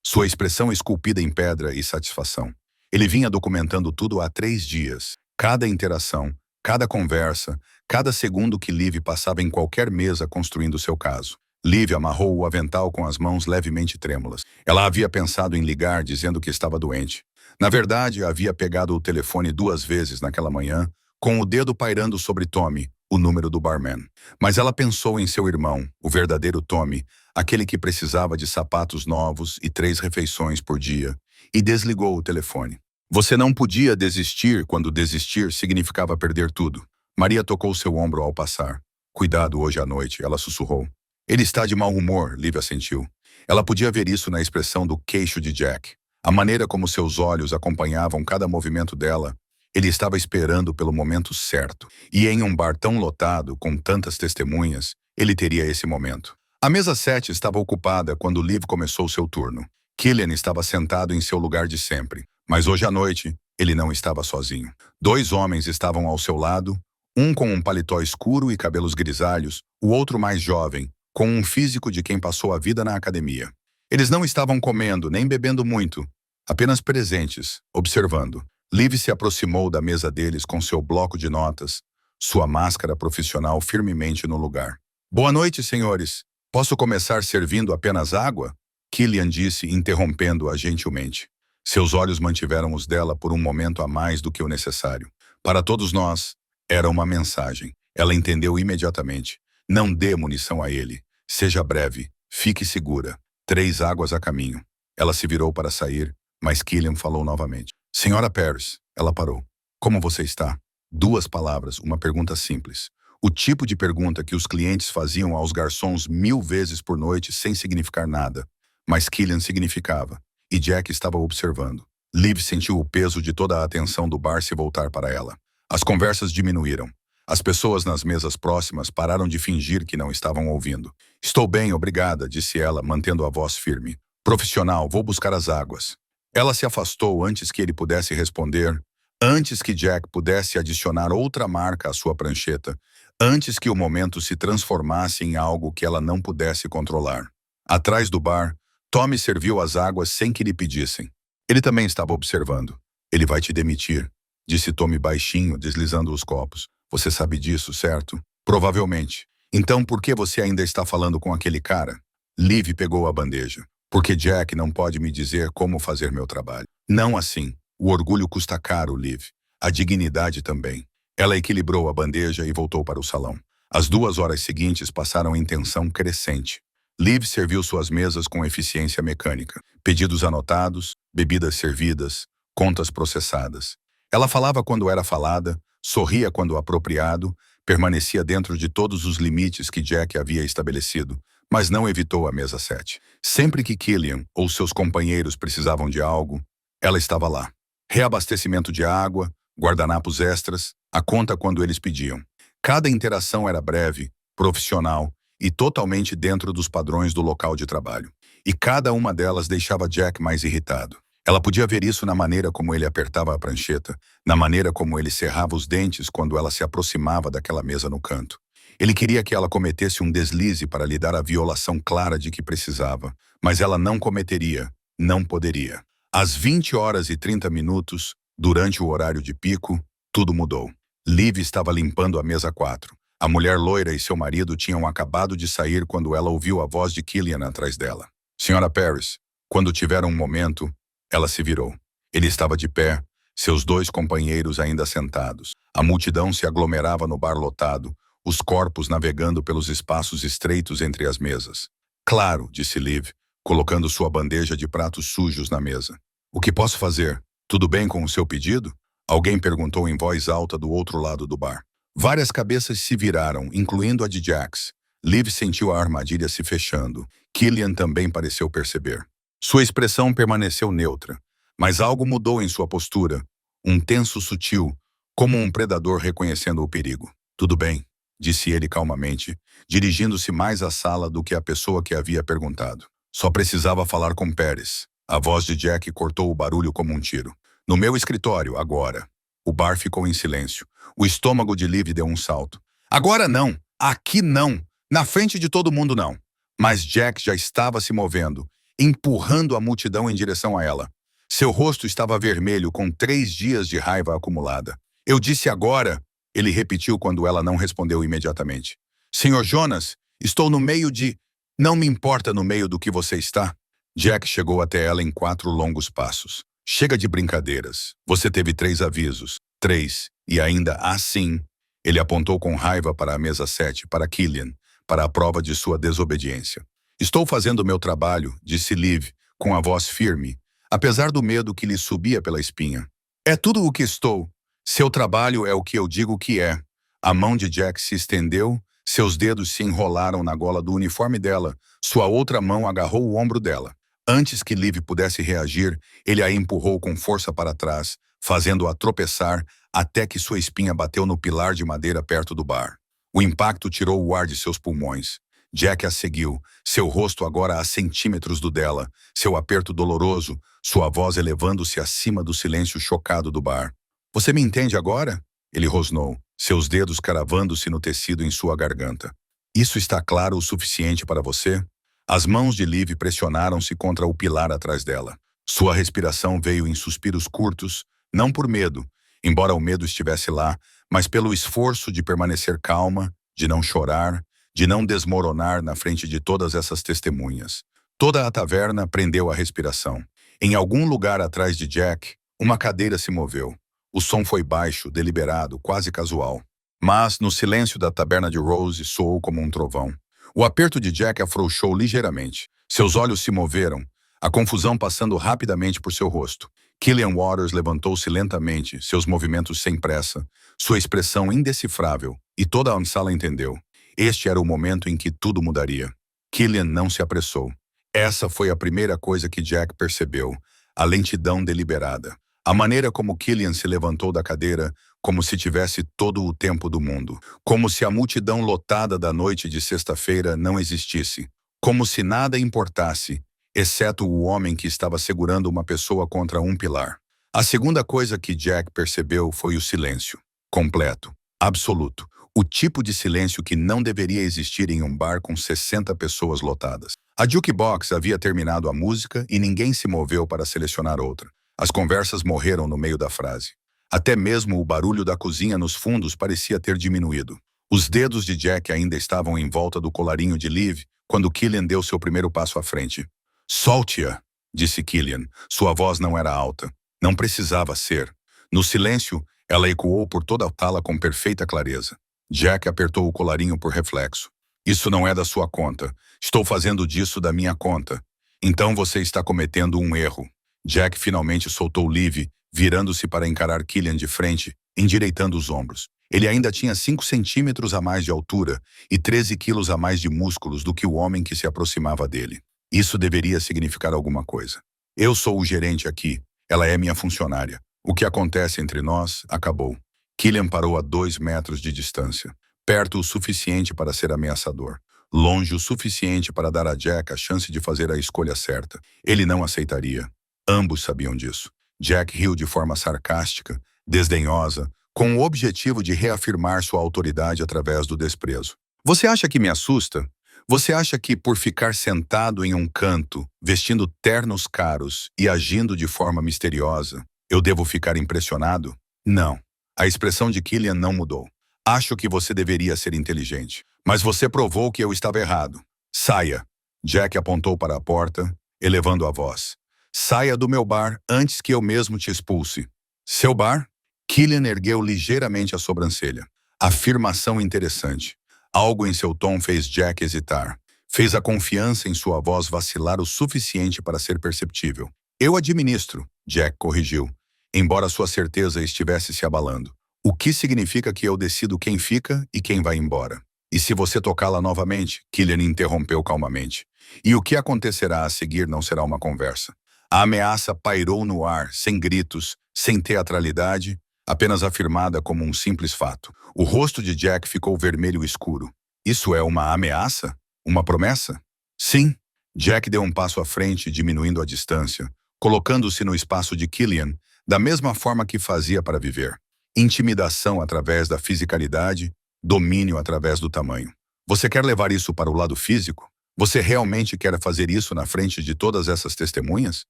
sua expressão esculpida em pedra e satisfação. Ele vinha documentando tudo há 3 dias. Cada interação, cada conversa, cada segundo que Liv passava em qualquer mesa construindo seu caso. Liv amarrou o avental com as mãos levemente trêmulas. Ela havia pensado em ligar dizendo que estava doente. Na verdade, havia pegado o telefone 2 vezes naquela manhã, com o dedo pairando sobre Tommy, o número do barman. Mas ela pensou em seu irmão, o verdadeiro Tommy, aquele que precisava de sapatos novos e 3 refeições por dia, e desligou o telefone. Você não podia desistir quando desistir significava perder tudo. Maria tocou seu ombro ao passar. Cuidado hoje à noite, ela sussurrou. Ele está de mau humor, Liv assentiu. Ela podia ver isso na expressão do queixo de Jack. A maneira como seus olhos acompanhavam cada movimento dela. Ele estava esperando pelo momento certo. E em um bar tão lotado, com tantas testemunhas, ele teria esse momento. A mesa 7 estava ocupada quando Liv começou seu turno. Killian estava sentado em seu lugar de sempre. Mas hoje à noite, ele não estava sozinho. 2 homens estavam ao seu lado, um com um paletó escuro e cabelos grisalhos, o outro mais jovem, com um físico de quem passou a vida na academia. Eles não estavam comendo nem bebendo muito, apenas presentes, observando. Liv se aproximou da mesa deles com seu bloco de notas, sua máscara profissional firmemente no lugar. Boa noite, senhores. Posso começar servindo apenas água? Killian disse, interrompendo-a gentilmente. Seus olhos mantiveram os dela por um momento a mais do que o necessário. Para todos nós, era uma mensagem. Ela entendeu imediatamente. Não dê munição a ele. Seja breve. Fique segura. 3 águas a caminho. Ela se virou para sair, mas Killian falou novamente. Senhora Paris, ela parou. Como você está? 2 palavras, uma pergunta simples. O tipo de pergunta que os clientes faziam aos garçons 1000 vezes por noite sem significar nada. Mas Killian significava. E Jack estava observando. Liv sentiu o peso de toda a atenção do bar se voltar para ela. As conversas diminuíram. As pessoas nas mesas próximas pararam de fingir que não estavam ouvindo. Estou bem, obrigada, disse ela, mantendo a voz firme. Profissional, vou buscar as águas. Ela se afastou antes que ele pudesse responder, antes que Jack pudesse adicionar outra marca à sua prancheta, antes que o momento se transformasse em algo que ela não pudesse controlar. Atrás do bar, Tommy serviu as águas sem que lhe pedissem. Ele também estava observando. Ele vai te demitir, disse Tommy baixinho, deslizando os copos. Você sabe disso, certo? Provavelmente. Então por que você ainda está falando com aquele cara? Liv pegou a bandeja. Porque Jack não pode me dizer como fazer meu trabalho. Não assim. O orgulho custa caro, Liv. A dignidade também. Ela equilibrou a bandeja e voltou para o salão. As 2 horas seguintes passaram em tensão crescente. Liv serviu suas mesas com eficiência mecânica. Pedidos anotados, bebidas servidas, contas processadas. Ela falava quando era falada, sorria quando apropriado, permanecia dentro de todos os limites que Jack havia estabelecido, mas não evitou a mesa 7. Sempre que Killian ou seus companheiros precisavam de algo, ela estava lá. Reabastecimento de água, guardanapos extras, a conta quando eles pediam. Cada interação era breve, profissional e totalmente dentro dos padrões do local de trabalho. E cada uma delas deixava Jack mais irritado. Ela podia ver isso na maneira como ele apertava a prancheta, na maneira como ele cerrava os dentes quando ela se aproximava daquela mesa no canto. Ele queria que ela cometesse um deslize para lhe dar a violação clara de que precisava, mas ela não cometeria, não poderia. Às 20h30, durante o horário de pico, tudo mudou. Liv estava limpando a mesa 4. A mulher loira e seu marido tinham acabado de sair quando ela ouviu a voz de Killian atrás dela. Senhora Paris, quando tiveram um momento, ela se virou. Ele estava de pé, seus 2 companheiros ainda sentados. A multidão se aglomerava no bar lotado, os corpos navegando pelos espaços estreitos entre as mesas. Claro, disse Liv, colocando sua bandeja de pratos sujos na mesa. O que posso fazer? Tudo bem com o seu pedido? Alguém perguntou em voz alta do outro lado do bar. Várias cabeças se viraram, incluindo a de Jax. Liv sentiu a armadilha se fechando. Killian também pareceu perceber. Sua expressão permaneceu neutra, mas algo mudou em sua postura. Um tenso sutil, como um predador reconhecendo o perigo. Tudo bem, disse ele calmamente, dirigindo-se mais à sala do que à pessoa que havia perguntado. Só precisava falar com Paris. A voz de Jack cortou o barulho como um tiro. No meu escritório, agora. O bar ficou em silêncio. O estômago de Liv deu um salto. Agora não! Aqui não! Na frente de todo mundo não! Mas Jack já estava se movendo, empurrando a multidão em direção a ela. Seu rosto estava vermelho com 3 dias de raiva acumulada. Eu disse agora, ele repetiu quando ela não respondeu imediatamente. Senhor Jonas, estou no meio de... Não me importa no meio do que você está. Jack chegou até ela em 4 longos passos. Chega de brincadeiras. Você teve 3 avisos. 3. E ainda assim... Ele apontou com raiva para a mesa 7, para Killian, para a prova de sua desobediência. Estou fazendo meu trabalho, disse Liv, com a voz firme, apesar do medo que lhe subia pela espinha. É tudo o que estou. Seu trabalho é o que eu digo que é. A mão de Jack se estendeu, seus dedos se enrolaram na gola do uniforme dela, sua outra mão agarrou o ombro dela. Antes que Liv pudesse reagir, ele a empurrou com força para trás, fazendo-a tropeçar até que sua espinha bateu no pilar de madeira perto do bar. O impacto tirou o ar de seus pulmões. Jack a seguiu, seu rosto agora a centímetros do dela, seu aperto doloroso, sua voz elevando-se acima do silêncio chocado do bar. Você me entende agora? Ele rosnou, seus dedos cravando-se no tecido em sua garganta. Isso está claro o suficiente para você? As mãos de Liv pressionaram-se contra o pilar atrás dela. Sua respiração veio em suspiros curtos, não por medo, embora o medo estivesse lá, mas pelo esforço de permanecer calma, de não chorar, de não desmoronar na frente de todas essas testemunhas. Toda a taverna prendeu a respiração. Em algum lugar atrás de Jack, uma cadeira se moveu. O som foi baixo, deliberado, quase casual. Mas, no silêncio da taberna de Rose, soou como um trovão. O aperto de Jack afrouxou ligeiramente. Seus olhos se moveram, a confusão passando rapidamente por seu rosto. Killian Waters levantou-se lentamente, seus movimentos sem pressa, sua expressão indecifrável, e toda a sala entendeu. Este era o momento em que tudo mudaria. Killian não se apressou. Essa foi a primeira coisa que Jack percebeu, a lentidão deliberada. A maneira como Killian se levantou da cadeira, como se tivesse todo o tempo do mundo. Como se a multidão lotada da noite de sexta-feira não existisse. Como se nada importasse. exceto o homem que estava segurando uma pessoa contra um pilar. A segunda coisa que Jack percebeu foi o silêncio. Completo. Absoluto. O tipo de silêncio que não deveria existir em um bar com 60 pessoas lotadas. A jukebox havia terminado a música e ninguém se moveu para selecionar outra. As conversas morreram no meio da frase. Até mesmo o barulho da cozinha nos fundos parecia ter diminuído. Os dedos de Jack ainda estavam em volta do colarinho de Liv quando Killian deu seu primeiro passo à frente. "Solte-a", disse Killian. Sua voz não era alta. Não precisava ser. No silêncio, ela ecoou por toda a sala com perfeita clareza. Jack apertou o colarinho por reflexo. "Isso não é da sua conta. Estou fazendo disso da minha conta. Então você está cometendo um erro." Jack finalmente soltou Liv, virando-se para encarar Killian de frente, endireitando os ombros. Ele ainda tinha 5 centímetros a mais de altura e 13 quilos a mais de músculos do que o homem que se aproximava dele. Isso deveria significar alguma coisa. "Eu sou o gerente aqui. Ela é minha funcionária. O que acontece entre nós, acabou." Killian parou a 2 metros de distância, perto o suficiente para ser ameaçador, longe o suficiente para dar a Jack a chance de fazer a escolha certa. Ele não aceitaria. Ambos sabiam disso. Jack riu de forma sarcástica, desdenhosa, com o objetivo de reafirmar sua autoridade através do desprezo. "Você acha que me assusta? Você acha que, por ficar sentado em um canto, vestindo ternos caros e agindo de forma misteriosa, eu devo ficar impressionado?" "Não." A expressão de Killian não mudou. "Acho que você deveria ser inteligente. Mas você provou que eu estava errado. Saia." Jack apontou para a porta, elevando a voz. "Saia do meu bar antes que eu mesmo te expulse." "Seu bar?" Killian ergueu ligeiramente a sobrancelha. Afirmação interessante. Algo em seu tom fez Jack hesitar. Fez a confiança em sua voz vacilar o suficiente para ser perceptível. "Eu administro", Jack corrigiu, embora sua certeza estivesse se abalando. "O que significa que eu decido quem fica e quem vai embora." "E se você tocá-la novamente?" Killian interrompeu calmamente. "E o que acontecerá a seguir não será uma conversa." A ameaça pairou no ar, sem gritos, sem teatralidade, apenas afirmada como um simples fato. O rosto de Jack ficou vermelho escuro. "Isso é uma ameaça? Uma promessa?" "Sim." Jack deu um passo à frente, diminuindo a distância, colocando-se no espaço de Killian, da mesma forma que fazia para viver. Intimidação através da fisicalidade, domínio através do tamanho. "Você quer levar isso para o lado físico? Você realmente quer fazer isso na frente de todas essas testemunhas?"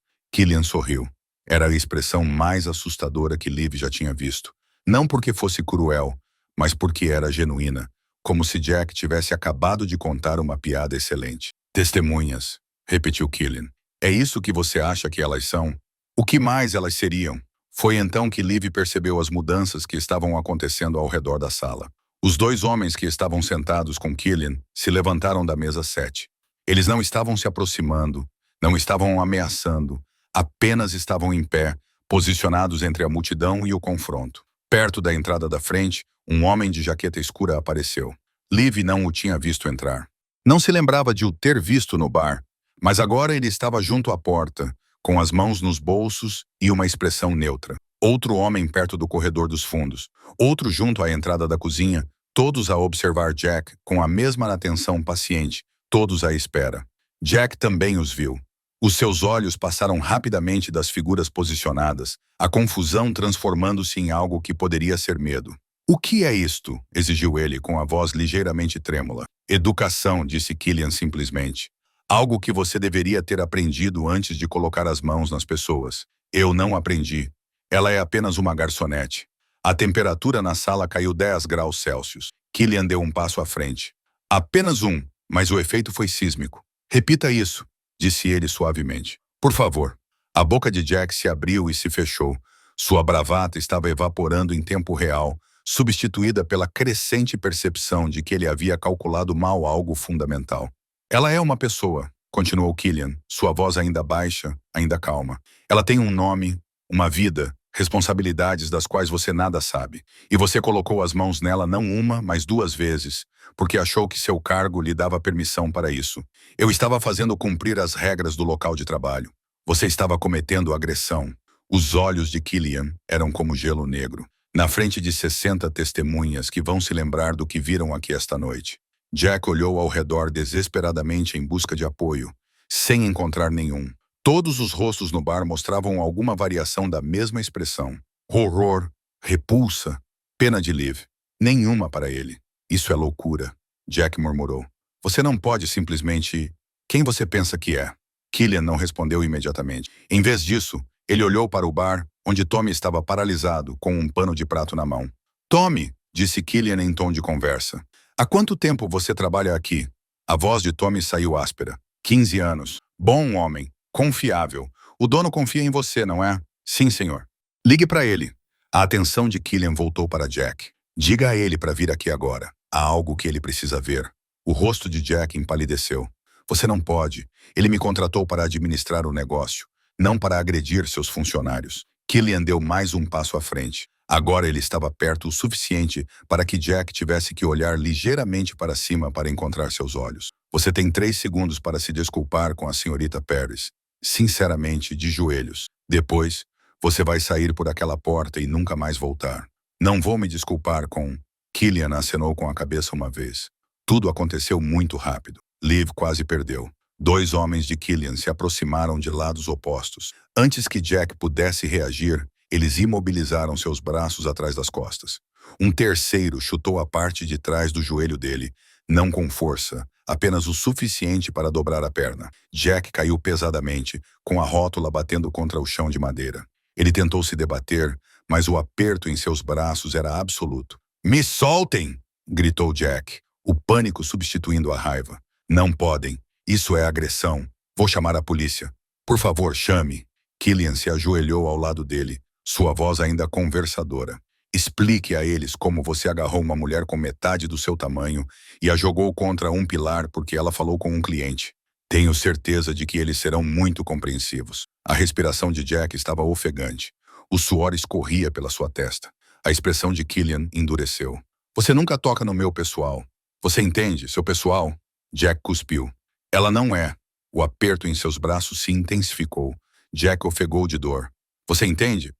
Killian sorriu. Era a expressão mais assustadora que Liv já tinha visto. Não porque fosse cruel, mas porque era genuína, como se Jack tivesse acabado de contar uma piada excelente. "Testemunhas", repetiu Killian. "É isso que você acha que elas são? O que mais elas seriam?" Foi então que Liv percebeu as mudanças que estavam acontecendo ao redor da sala. Os 2 homens que estavam sentados com Killian se levantaram da mesa 7. Eles não estavam se aproximando, não estavam ameaçando, apenas estavam em pé, posicionados entre a multidão e o confronto. Perto da entrada da frente, um homem de jaqueta escura apareceu. Liv não o tinha visto entrar. Não se lembrava de o ter visto no bar, mas agora ele estava junto à porta, com as mãos nos bolsos e uma expressão neutra. Outro homem perto do corredor dos fundos, outro junto à entrada da cozinha, todos a observar Jack com a mesma atenção paciente, todos à espera. Jack também os viu. Os seus olhos passaram rapidamente das figuras posicionadas, a confusão transformando-se em algo que poderia ser medo. "O que é isto?" exigiu ele com a voz ligeiramente trêmula. "Educação", disse Killian simplesmente. "Algo que você deveria ter aprendido antes de colocar as mãos nas pessoas." "Eu não aprendi. Ela é apenas uma garçonete." A temperatura na sala caiu 10 graus Celsius. Killian deu um passo à frente. "Apenas um, mas o efeito foi sísmico." "Repita isso", disse ele suavemente. "Por favor." A boca de Jack se abriu e se fechou. Sua bravata estava evaporando em tempo real, substituída pela crescente percepção de que ele havia calculado mal algo fundamental. "Ela é uma pessoa", continuou Killian, sua voz ainda baixa, ainda calma. "Ela tem um nome, uma vida, responsabilidades das quais você nada sabe. E você colocou as mãos nela não uma, mas 2 vezes, porque achou que seu cargo lhe dava permissão para isso. Eu estava fazendo cumprir as regras do local de trabalho. Você estava cometendo agressão." Os olhos de Killian eram como gelo negro, na frente de 60 testemunhas que vão se lembrar do que viram aqui esta noite. Jack olhou ao redor desesperadamente em busca de apoio, sem encontrar nenhum. Todos os rostos no bar mostravam alguma variação da mesma expressão. Horror, repulsa, pena de Liv. Nenhuma para ele. Isso é loucura, Jack murmurou. Você não pode simplesmente... Quem você pensa que é? Killian não respondeu imediatamente. Em vez disso, ele olhou para o bar, onde Tommy estava paralisado, com um pano de prato na mão. Tommy, disse Killian em tom de conversa. Há quanto tempo você trabalha aqui? A voz de Tommy saiu áspera. 15 anos. Bom homem. Confiável. O dono confia em você, não é? Sim, senhor. Ligue para ele. A atenção de Killian voltou para Jack. Diga a ele para vir aqui agora. Há algo que ele precisa ver. O rosto de Jack empalideceu. Você não pode. Ele me contratou para administrar o negócio, não para agredir seus funcionários. Killian deu mais um passo à frente. Agora ele estava perto o suficiente para que Jack tivesse que olhar ligeiramente para cima para encontrar seus olhos. Você tem 3 segundos para se desculpar com a senhorita Paris. Sinceramente, de joelhos. Depois, você vai sair por aquela porta e nunca mais voltar. Não vou me desculpar com... Killian acenou com a cabeça uma vez. Tudo aconteceu muito rápido. Liv quase perdeu. 2 homens de Killian se aproximaram de lados opostos. Antes que Jack pudesse reagir, eles imobilizaram seus braços atrás das costas. Um terceiro chutou a parte de trás do joelho dele, não com força, apenas o suficiente para dobrar a perna. Jack caiu pesadamente, com a rótula batendo contra o chão de madeira. Ele tentou se debater, mas o aperto em seus braços era absoluto. "Me soltem!" gritou Jack, o pânico substituindo a raiva. "Não podem. Isso é agressão. Vou chamar a polícia." "Por favor, chame." Killian se ajoelhou ao lado dele, sua voz ainda conversadora. "Explique a eles como você agarrou uma mulher com metade do seu tamanho e a jogou contra um pilar porque ela falou com um cliente. Tenho certeza de que eles serão muito compreensivos." A respiração de Jack estava ofegante. O suor escorria pela sua testa. A expressão de Killian endureceu. "Você nunca toca no meu pessoal. Você entende, seu pessoal?" Jack cuspiu. "Ela não é." O aperto em seus braços se intensificou. Jack ofegou de dor. "Você entende?"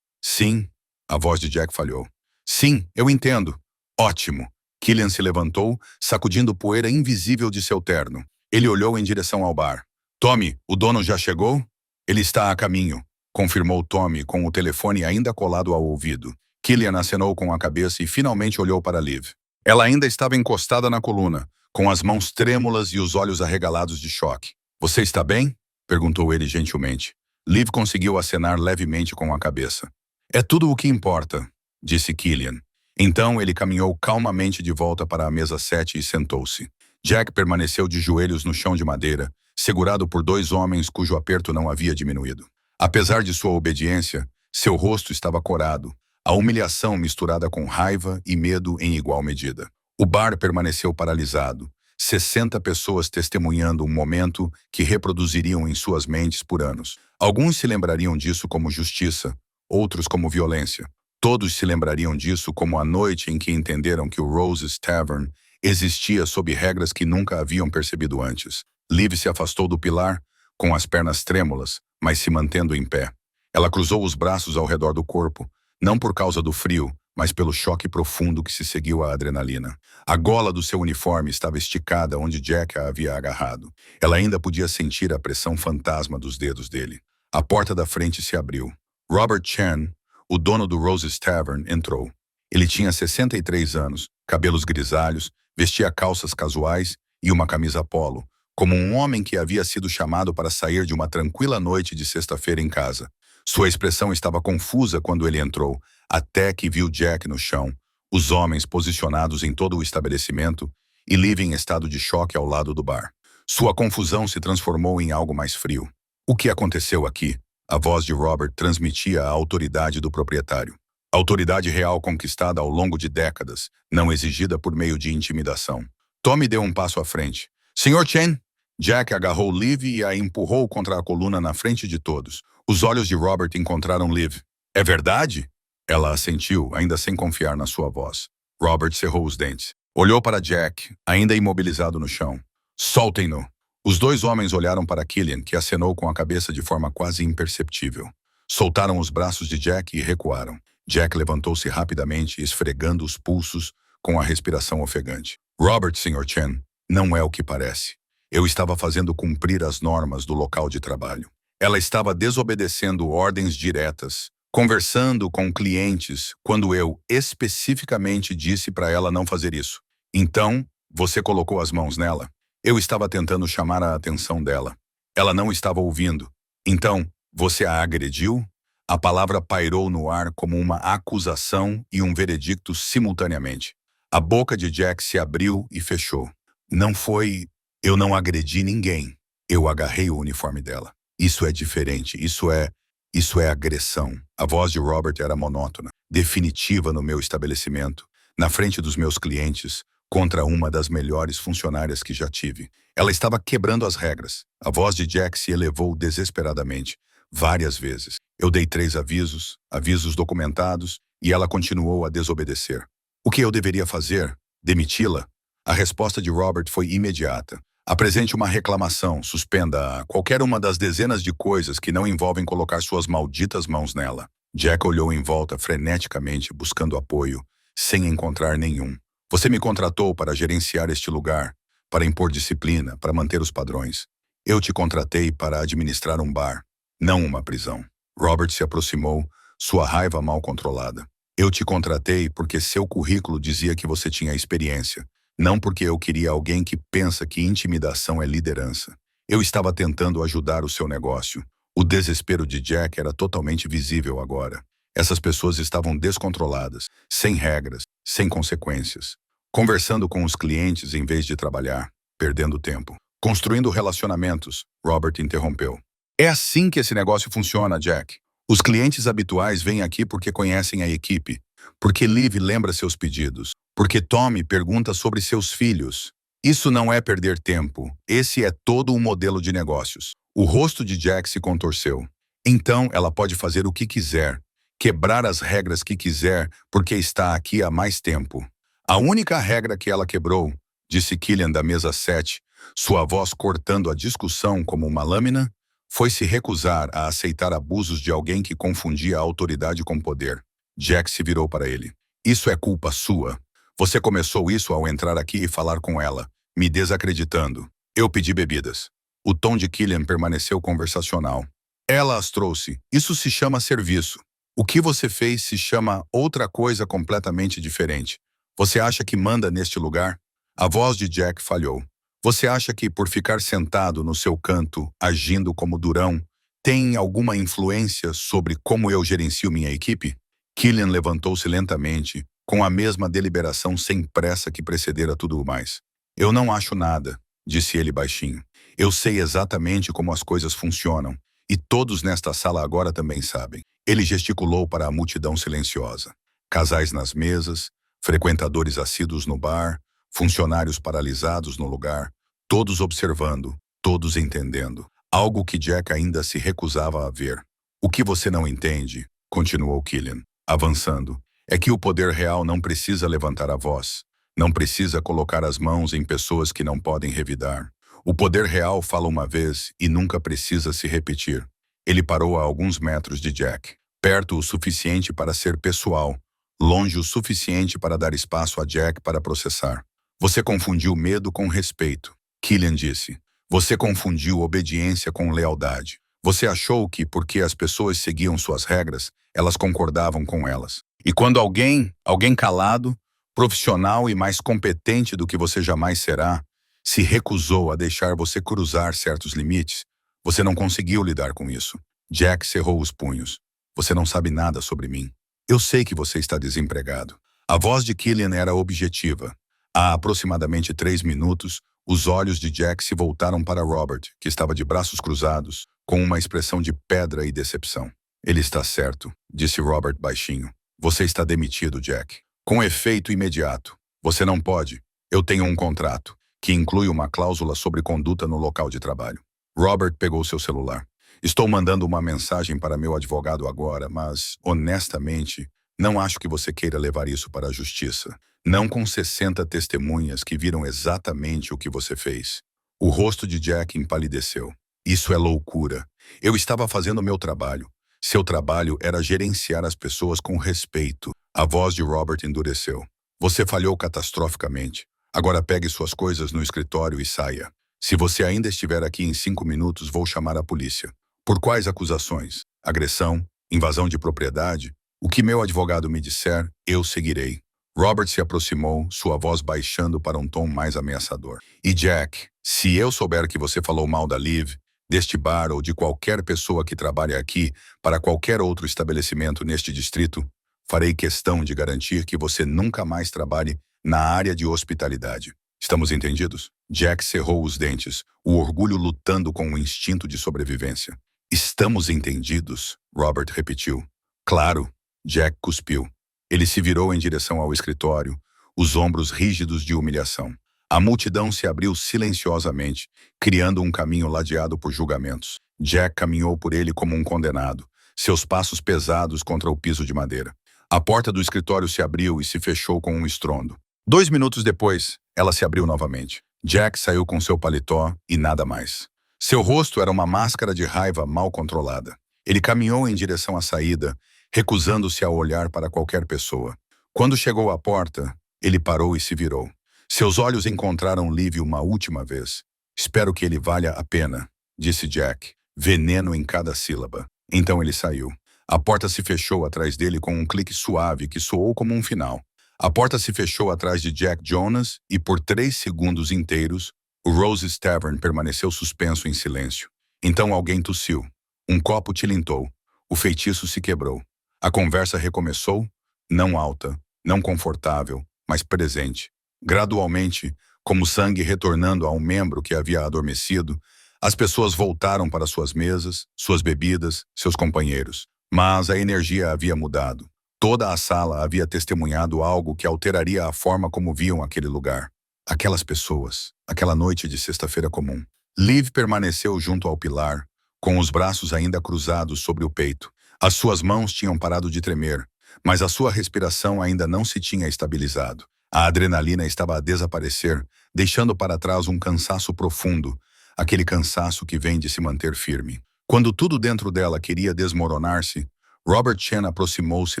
"Sim." A voz de Jack falhou. "Sim, eu entendo." "Ótimo." Killian se levantou, sacudindo poeira invisível de seu terno. Ele olhou em direção ao bar. "Tommy, o dono já chegou?" "Ele está a caminho", confirmou Tommy com o telefone ainda colado ao ouvido. Killian acenou com a cabeça e finalmente olhou para Liv. Ela ainda estava encostada na coluna, com as mãos trêmulas e os olhos arregalados de choque. "Você está bem?" perguntou ele gentilmente. Liv conseguiu acenar levemente com a cabeça. "É tudo o que importa", disse Killian. Então ele caminhou calmamente de volta para a mesa 7 e sentou-se. Jack permaneceu de joelhos no chão de madeira, segurado por 2 homens cujo aperto não havia diminuído. Apesar de sua obediência, seu rosto estava corado, a humilhação misturada com raiva e medo em igual medida. O bar permaneceu paralisado, 60 pessoas testemunhando um momento que reproduziriam em suas mentes por anos. Alguns se lembrariam disso como justiça, outros como violência. Todos se lembrariam disso como a noite em que entenderam que o Rose's Tavern existia sob regras que nunca haviam percebido antes. Liv se afastou do pilar, com as pernas trêmulas, mas se mantendo em pé. Ela cruzou os braços ao redor do corpo, não por causa do frio, mas pelo choque profundo que se seguiu à adrenalina. A gola do seu uniforme estava esticada onde Jack a havia agarrado. Ela ainda podia sentir a pressão fantasma dos dedos dele. A porta da frente se abriu. Robert Chen, o dono do Rose's Tavern, entrou. Ele tinha 63 anos, cabelos grisalhos, vestia calças casuais e uma camisa polo, como um homem que havia sido chamado para sair de uma tranquila noite de sexta-feira em casa. Sua expressão estava confusa quando ele entrou, até que viu Jack no chão, os homens posicionados em todo o estabelecimento e Liv em estado de choque ao lado do bar. Sua confusão se transformou em algo mais frio. "O que aconteceu aqui?" A voz de Robert transmitia a autoridade do proprietário. Autoridade real conquistada ao longo de décadas, não exigida por meio de intimidação. Tommy deu um passo à frente. "Sr. Chen?" Jack agarrou Liv e a empurrou contra a coluna na frente de todos. Os olhos de Robert encontraram Liv. "É verdade?" Ela assentiu, ainda sem confiar na sua voz. Robert cerrou os dentes. Olhou para Jack, ainda imobilizado no chão. "Soltem-no." Os 2 homens olharam para Killian, que acenou com a cabeça de forma quase imperceptível. Soltaram os braços de Jack e recuaram. Jack levantou-se rapidamente, esfregando os pulsos com a respiração ofegante. "Robert, Sr. Chen, não é o que parece." Eu estava fazendo cumprir as normas do local de trabalho. Ela estava desobedecendo ordens diretas, conversando com clientes quando eu especificamente disse para ela não fazer isso. Então, você colocou as mãos nela? Eu estava tentando chamar a atenção dela. Ela não estava ouvindo. Então, você a agrediu? A palavra pairou no ar como uma acusação e um veredicto simultaneamente. A boca de Jack se abriu e fechou. Não foi... Eu não agredi ninguém. Eu agarrei o uniforme dela. Isso é diferente. Isso é agressão. A voz de Robert era monótona, definitiva no meu estabelecimento, na frente dos meus clientes, contra uma das melhores funcionárias que já tive. Ela estava quebrando as regras. A voz de Jack se elevou desesperadamente, várias vezes. Eu dei 3 avisos documentados, e ela continuou a desobedecer. O que eu deveria fazer? Demiti-la? A resposta de Robert foi imediata. Apresente uma reclamação, suspenda qualquer uma das dezenas de coisas que não envolvem colocar suas malditas mãos nela. Jack olhou em volta freneticamente, buscando apoio, sem encontrar nenhum. Você me contratou para gerenciar este lugar, para impor disciplina, para manter os padrões. Eu te contratei para administrar um bar, não uma prisão. Robert se aproximou, sua raiva mal controlada. Eu te contratei porque seu currículo dizia que você tinha experiência. Não porque eu queria alguém que pensa que intimidação é liderança. Eu estava tentando ajudar o seu negócio. O desespero de Jack era totalmente visível agora. Essas pessoas estavam descontroladas, sem regras, sem consequências. Conversando com os clientes em vez de trabalhar, perdendo tempo. Construindo relacionamentos, Robert interrompeu. É assim que esse negócio funciona, Jack. Os clientes habituais vêm aqui porque conhecem a equipe, porque Liv lembra seus pedidos, porque Tommy pergunta sobre seus filhos. Isso não é perder tempo. Esse é todo um modelo de negócios. O rosto de Jack se contorceu. Então ela pode fazer o que quiser, quebrar as regras que quiser, porque está aqui há mais tempo. A única regra que ela quebrou, disse Killian da mesa 7, sua voz cortando a discussão como uma lâmina, foi se recusar a aceitar abusos de alguém que confundia a autoridade com poder. Jack se virou para ele. Isso é culpa sua. Você começou isso ao entrar aqui e falar com ela, me desacreditando. Eu pedi bebidas. O tom de Killian permaneceu conversacional. Ela as trouxe. Isso se chama serviço. O que você fez se chama outra coisa completamente diferente. Você acha que manda neste lugar? A voz de Jack falhou. Você acha que, por ficar sentado no seu canto, agindo como durão, tem alguma influência sobre como eu gerencio minha equipe? Killian levantou-se lentamente, com a mesma deliberação sem pressa que precedera tudo o mais. Eu não acho nada, disse ele baixinho. Eu sei exatamente como as coisas funcionam, e todos nesta sala agora também sabem. Ele gesticulou para a multidão silenciosa. Casais nas mesas, frequentadores assíduos no bar, funcionários paralisados no lugar, todos observando, todos entendendo. Algo que Jack ainda se recusava a ver. O que você não entende, continuou Killian, avançando, é que o poder real não precisa levantar a voz, não precisa colocar as mãos em pessoas que não podem revidar. O poder real fala uma vez e nunca precisa se repetir. Ele parou a alguns metros de Jack, perto o suficiente para ser pessoal, longe o suficiente para dar espaço a Jack para processar. Você confundiu medo com respeito, Killian disse. Você confundiu obediência com lealdade. Você achou que, porque as pessoas seguiam suas regras, elas concordavam com elas. E quando alguém calado, profissional e mais competente do que você jamais será, se recusou a deixar você cruzar certos limites, você não conseguiu lidar com isso. Jack cerrou os punhos. Você não sabe nada sobre mim. Eu sei que você está desempregado. A voz de Killian era objetiva. Há aproximadamente 3 minutos, os olhos de Jack se voltaram para Robert, que estava de braços cruzados, com uma expressão de pedra e decepção. Ele está certo, disse Robert baixinho. Você está demitido, Jack. Com efeito imediato. Você não pode. Eu tenho um contrato, que inclui uma cláusula sobre conduta no local de trabalho. Robert pegou seu celular. Estou mandando uma mensagem para meu advogado agora, mas, honestamente, não acho que você queira levar isso para a justiça. Não com 60 testemunhas que viram exatamente o que você fez. O rosto de Jack empalideceu. Isso é loucura. Eu estava fazendo meu trabalho. Seu trabalho era gerenciar as pessoas com respeito. A voz de Robert endureceu. Você falhou catastroficamente. Agora pegue suas coisas no escritório e saia. Se você ainda estiver aqui em 5 minutos, vou chamar a polícia. Por quais acusações? Agressão? Invasão de propriedade? O que meu advogado me disser, eu seguirei. Robert se aproximou, sua voz baixando para um tom mais ameaçador. E Jack, se eu souber que você falou mal da Liv, deste bar ou de qualquer pessoa que trabalhe aqui para qualquer outro estabelecimento neste distrito, farei questão de garantir que você nunca mais trabalhe na área de hospitalidade. Estamos entendidos? Jack cerrou os dentes, o orgulho lutando com o instinto de sobrevivência. Estamos entendidos, Robert repetiu. Claro, Jack cuspiu. Ele se virou em direção ao escritório, os ombros rígidos de humilhação. A multidão se abriu silenciosamente, criando um caminho ladeado por julgamentos. Jack caminhou por ele como um condenado, seus passos pesados contra o piso de madeira. A porta do escritório se abriu e se fechou com um estrondo. 2 minutos depois, ela se abriu novamente. Jack saiu com seu paletó e nada mais. Seu rosto era uma máscara de raiva mal controlada. Ele caminhou em direção à saída, recusando-se a olhar para qualquer pessoa. Quando chegou à porta, ele parou e se virou. Seus olhos encontraram Liv uma última vez. Espero que ele valha a pena, disse Jack, veneno em cada sílaba. Então ele saiu. A porta se fechou atrás dele com um clique suave que soou como um final. A porta se fechou atrás de Jack Jonas e por 3 segundos inteiros, o Rose's Tavern permaneceu suspenso em silêncio. Então alguém tossiu. Um copo tilintou. O feitiço se quebrou. A conversa recomeçou, não alta, não confortável, mas presente. Gradualmente, como sangue retornando a um membro que havia adormecido, as pessoas voltaram para suas mesas, suas bebidas, seus companheiros. Mas a energia havia mudado. Toda a sala havia testemunhado algo que alteraria a forma como viam aquele lugar. Aquelas pessoas, aquela noite de sexta-feira comum. Liv permaneceu junto ao pilar, com os braços ainda cruzados sobre o peito. As suas mãos tinham parado de tremer, mas a sua respiração ainda não se tinha estabilizado. A adrenalina estava a desaparecer, deixando para trás um cansaço profundo, aquele cansaço que vem de se manter firme. Quando tudo dentro dela queria desmoronar-se, Robert Chen aproximou-se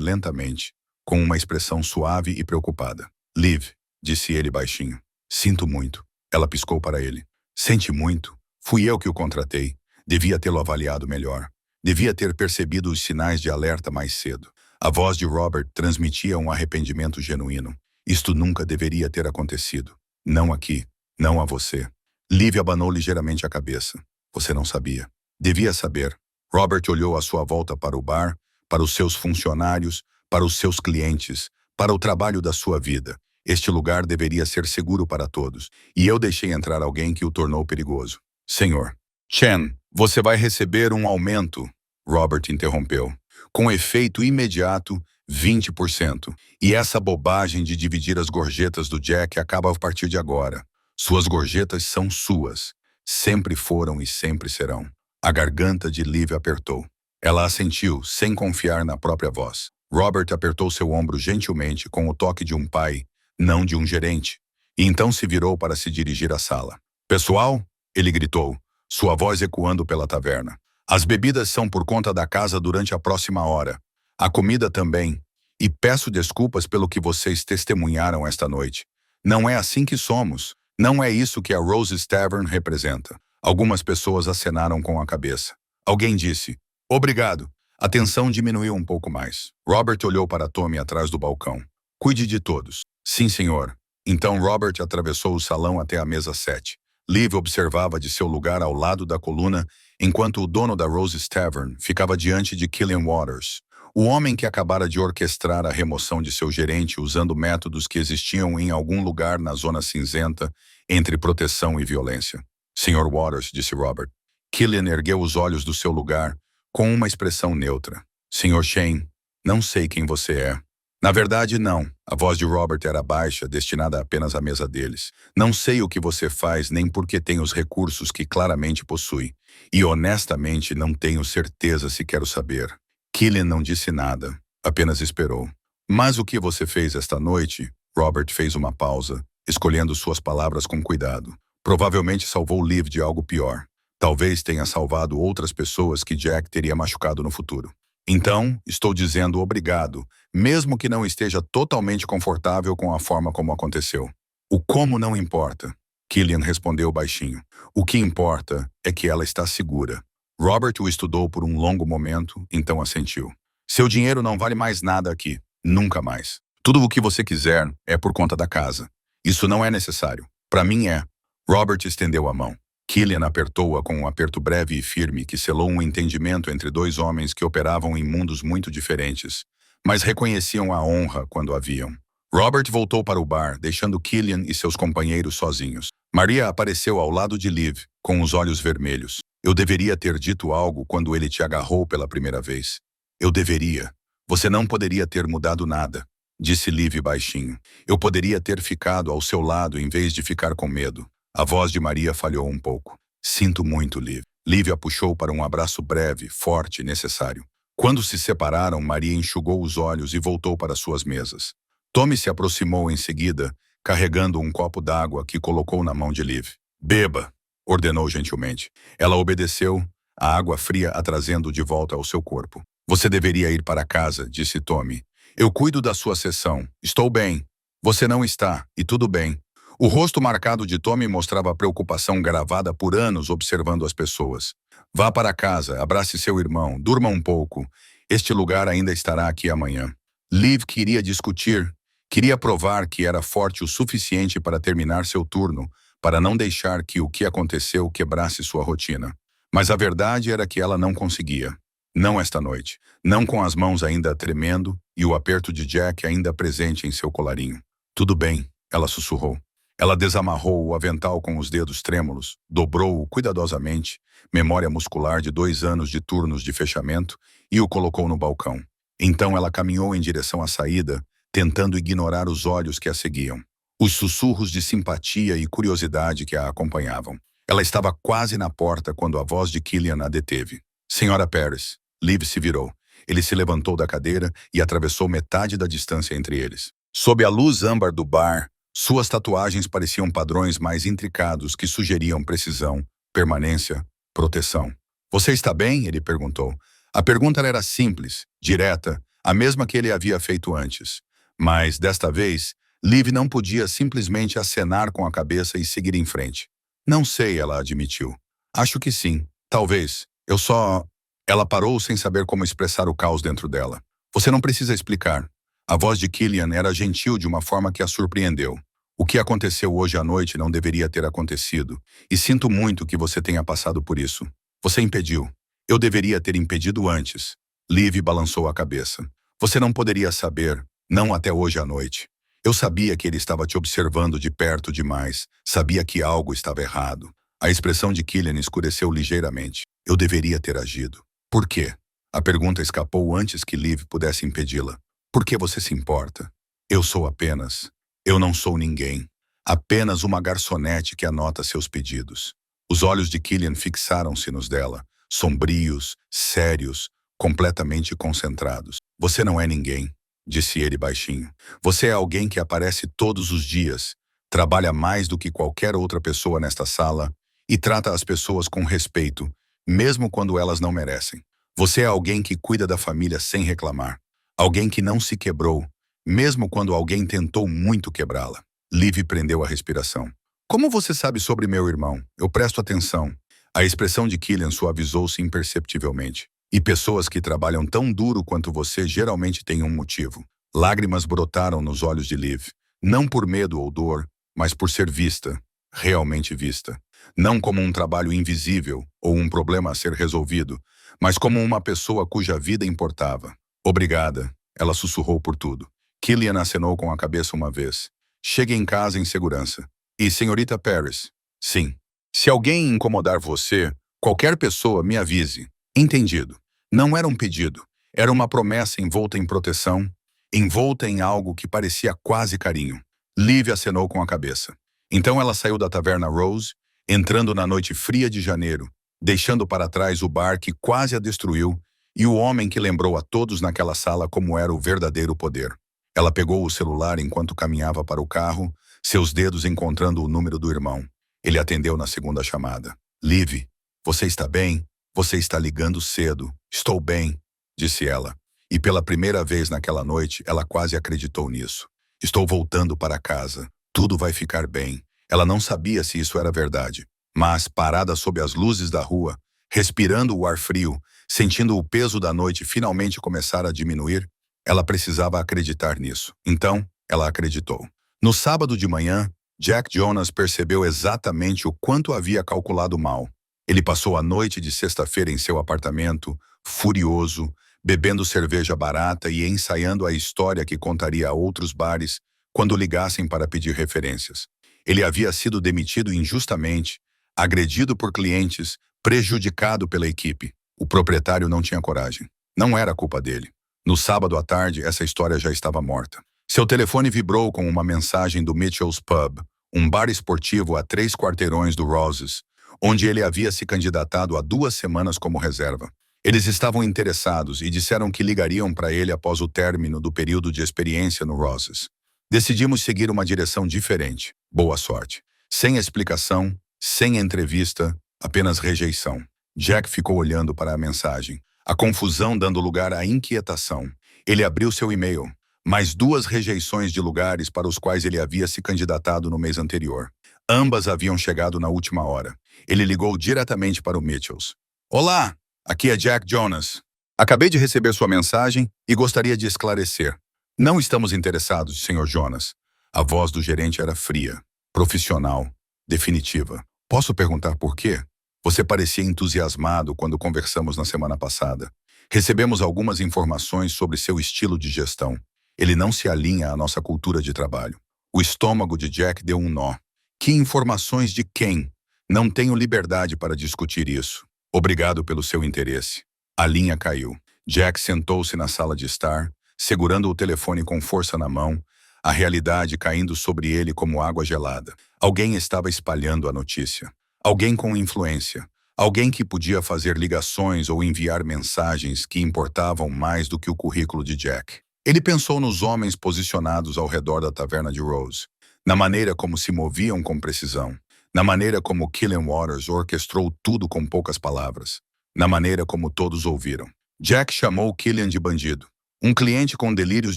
lentamente, com uma expressão suave e preocupada. Liv, disse ele baixinho. Sinto muito. Ela piscou para ele. Sente muito. Fui eu que o contratei. Devia tê-lo avaliado melhor. Devia ter percebido os sinais de alerta mais cedo. A voz de Robert transmitia um arrependimento genuíno. Isto nunca deveria ter acontecido. Não aqui. Não a você. Liv abanou ligeiramente a cabeça. Você não sabia. Devia saber. Robert olhou à sua volta para o bar, para os seus funcionários, para os seus clientes, para o trabalho da sua vida. Este lugar deveria ser seguro para todos, e eu deixei entrar alguém que o tornou perigoso. Senhor. Chen, você vai receber um aumento, Robert interrompeu. Com efeito imediato, 20%. E essa bobagem de dividir as gorjetas do Jack acaba a partir de agora. Suas gorjetas são suas. Sempre foram e sempre serão. A garganta de Liv apertou. Ela assentiu, sem confiar na própria voz. Robert apertou seu ombro gentilmente com o toque de um pai, não de um gerente, e então se virou para se dirigir à sala. Pessoal, ele gritou, sua voz ecoando pela taverna. As bebidas são por conta da casa durante a próxima hora. A comida também. E peço desculpas pelo que vocês testemunharam esta noite. Não é assim que somos. Não é isso que a Rose's Tavern representa. Algumas pessoas acenaram com a cabeça. Alguém disse, obrigado. A tensão diminuiu um pouco mais. Robert olhou para Tommy atrás do balcão. Cuide de todos. Sim, senhor. Então Robert atravessou o salão até a mesa 7. Liv observava de seu lugar ao lado da coluna, enquanto o dono da Rose's Tavern ficava diante de Killian Waters, o homem que acabara de orquestrar a remoção de seu gerente usando métodos que existiam em algum lugar na zona cinzenta entre proteção e violência. Sr. Waters, disse Robert. Killian ergueu os olhos do seu lugar, com uma expressão neutra. Sr. Shane, não sei quem você é. Na verdade, não. A voz de Robert era baixa, destinada apenas à mesa deles. Não sei o que você faz, nem porque tem os recursos que claramente possui. E honestamente não tenho certeza se quero saber. Killian não disse nada, apenas esperou. Mas o que você fez esta noite? Robert fez uma pausa, escolhendo suas palavras com cuidado. Provavelmente salvou Liv de algo pior. Talvez tenha salvado outras pessoas que Jack teria machucado no futuro. Então, estou dizendo obrigado, mesmo que não esteja totalmente confortável com a forma como aconteceu. O como não importa. Killian respondeu baixinho. O que importa é que ela está segura. Robert o estudou por um longo momento, então assentiu. Seu dinheiro não vale mais nada aqui. Nunca mais. Tudo o que você quiser é por conta da casa. Isso não é necessário. Para mim é. Robert estendeu a mão. Killian apertou-a com um aperto breve e firme que selou um entendimento entre dois homens que operavam em mundos muito diferentes, mas reconheciam a honra quando a viam. Robert voltou para o bar, deixando Killian e seus companheiros sozinhos. Maria apareceu ao lado de Liv, com os olhos vermelhos. Eu deveria ter dito algo quando ele te agarrou pela primeira vez. Eu deveria. Você não poderia ter mudado nada, disse Liv baixinho. Eu poderia ter ficado ao seu lado em vez de ficar com medo. A voz de Maria falhou um pouco. Sinto muito, Liv. Liv a puxou para um abraço breve, forte, necessário. Quando se separaram, Maria enxugou os olhos e voltou para suas mesas. Tommy se aproximou em seguida, carregando um copo d'água que colocou na mão de Liv. Beba, ordenou gentilmente. Ela obedeceu, a água fria a trazendo de volta ao seu corpo. Você deveria ir para casa, disse Tommy. Eu cuido da sua sessão. Estou bem. Você não está, e tudo bem. O rosto marcado de Tommy mostrava a preocupação gravada por anos observando as pessoas. Vá para casa, abrace seu irmão, durma um pouco. Este lugar ainda estará aqui amanhã. Liv queria discutir, queria provar que era forte o suficiente para terminar seu turno, para não deixar que o que aconteceu quebrasse sua rotina. Mas a verdade era que ela não conseguia. Não esta noite. Não com as mãos ainda tremendo e o aperto de Jack ainda presente em seu colarinho. Tudo bem, ela sussurrou. Ela desamarrou o avental com os dedos trêmulos, dobrou-o cuidadosamente, memória muscular de 2 anos de turnos de fechamento, e o colocou no balcão. Então ela caminhou em direção à saída, tentando ignorar os olhos que a seguiam, os sussurros de simpatia e curiosidade que a acompanhavam. Ela estava quase na porta quando a voz de Killian a deteve. Senhora Paris. Liv se virou. Ele se levantou da cadeira e atravessou metade da distância entre eles. Sob a luz âmbar do bar, suas tatuagens pareciam padrões mais intricados que sugeriam precisão, permanência, proteção. Você está bem? Ele perguntou. A pergunta era simples, direta, a mesma que ele havia feito antes. Mas, desta vez, Liv não podia simplesmente acenar com a cabeça e seguir em frente. Não sei, ela admitiu. Acho que sim. Talvez. Eu só... Ela parou sem saber como expressar o caos dentro dela. Você não precisa explicar. A voz de Killian era gentil de uma forma que a surpreendeu. O que aconteceu hoje à noite não deveria ter acontecido, e sinto muito que você tenha passado por isso. Você impediu. Eu deveria ter impedido antes. Liv balançou a cabeça. Você não poderia saber, não até hoje à noite. Eu sabia que ele estava te observando de perto demais, sabia que algo estava errado. A expressão de Killian escureceu ligeiramente. Eu deveria ter agido. Por quê? A pergunta escapou antes que Liv pudesse impedi-la. Por que você se importa? Eu sou apenas... Eu não sou ninguém. Apenas uma garçonete que anota seus pedidos. Os olhos de Killian fixaram-se nos dela, sombrios, sérios, completamente concentrados. Você não é ninguém, disse ele baixinho. Você é alguém que aparece todos os dias, trabalha mais do que qualquer outra pessoa nesta sala e trata as pessoas com respeito, mesmo quando elas não merecem. Você é alguém que cuida da família sem reclamar. Alguém que não se quebrou, mesmo quando alguém tentou muito quebrá-la. Liv prendeu a respiração. Como você sabe sobre meu irmão? Eu presto atenção. A expressão de Killian suavizou-se imperceptivelmente. E pessoas que trabalham tão duro quanto você geralmente têm um motivo. Lágrimas brotaram nos olhos de Liv. Não por medo ou dor, mas por ser vista, realmente vista. Não como um trabalho invisível ou um problema a ser resolvido, mas como uma pessoa cuja vida importava. Obrigada, ela sussurrou por tudo. Killian acenou com a cabeça uma vez. Chegue em casa em segurança. E, senhorita Paris? Sim. Se alguém incomodar você, qualquer pessoa me avise. Entendido. Não era um pedido. Era uma promessa envolta em proteção, envolta em algo que parecia quase carinho. Liv acenou com a cabeça. Então ela saiu da taverna Rose, entrando na noite fria de janeiro, deixando para trás o bar que quase a destruiu e o homem que lembrou a todos naquela sala como era o verdadeiro poder. Ela pegou o celular enquanto caminhava para o carro, seus dedos encontrando o número do irmão. Ele atendeu na segunda chamada. Liv, você está bem? Você está ligando cedo. Estou bem, disse ela. E pela primeira vez naquela noite, ela quase acreditou nisso. Estou voltando para casa. Tudo vai ficar bem. Ela não sabia se isso era verdade, mas, parada sob as luzes da rua, respirando o ar frio, sentindo o peso da noite finalmente começar a diminuir, ela precisava acreditar nisso. Então, ela acreditou. No sábado de manhã, Jack Jonas percebeu exatamente o quanto havia calculado mal. Ele passou a noite de sexta-feira em seu apartamento, furioso, bebendo cerveja barata e ensaiando a história que contaria a outros bares quando ligassem para pedir referências. Ele havia sido demitido injustamente, agredido por clientes, prejudicado pela equipe. O proprietário não tinha coragem. Não era culpa dele. No sábado à tarde, essa história já estava morta. Seu telefone vibrou com uma mensagem do Mitchell's Pub, um bar esportivo a 3 quarteirões do Roses, onde ele havia se candidatado há 2 semanas como reserva. Eles estavam interessados e disseram que ligariam para ele após o término do período de experiência no Roses. Decidimos seguir uma direção diferente. Boa sorte. Sem explicação, sem entrevista, apenas rejeição. Jack ficou olhando para a mensagem, a confusão dando lugar à inquietação. Ele abriu seu e-mail. Mais 2 rejeições de lugares para os quais ele havia se candidatado no mês anterior. Ambas haviam chegado na última hora. Ele ligou diretamente para o Mitchells. Olá, aqui é Jack Jonas. Acabei de receber sua mensagem e gostaria de esclarecer. Não estamos interessados, Sr. Jonas. A voz do gerente era fria, profissional, definitiva. Posso perguntar por quê? Você parecia entusiasmado quando conversamos na semana passada. Recebemos algumas informações sobre seu estilo de gestão. Ele não se alinha à nossa cultura de trabalho. O estômago de Jack deu um nó. Que informações de quem? Não tenho liberdade para discutir isso. Obrigado pelo seu interesse. A linha caiu. Jack sentou-se na sala de estar, segurando o telefone com força na mão, a realidade caindo sobre ele como água gelada. Alguém estava espalhando a notícia. Alguém com influência. Alguém que podia fazer ligações ou enviar mensagens que importavam mais do que o currículo de Jack. Ele pensou nos homens posicionados ao redor da taverna de Rose, na maneira como se moviam com precisão, na maneira como Killian Waters orquestrou tudo com poucas palavras, na maneira como todos ouviram. Jack chamou Killian de bandido, um cliente com delírios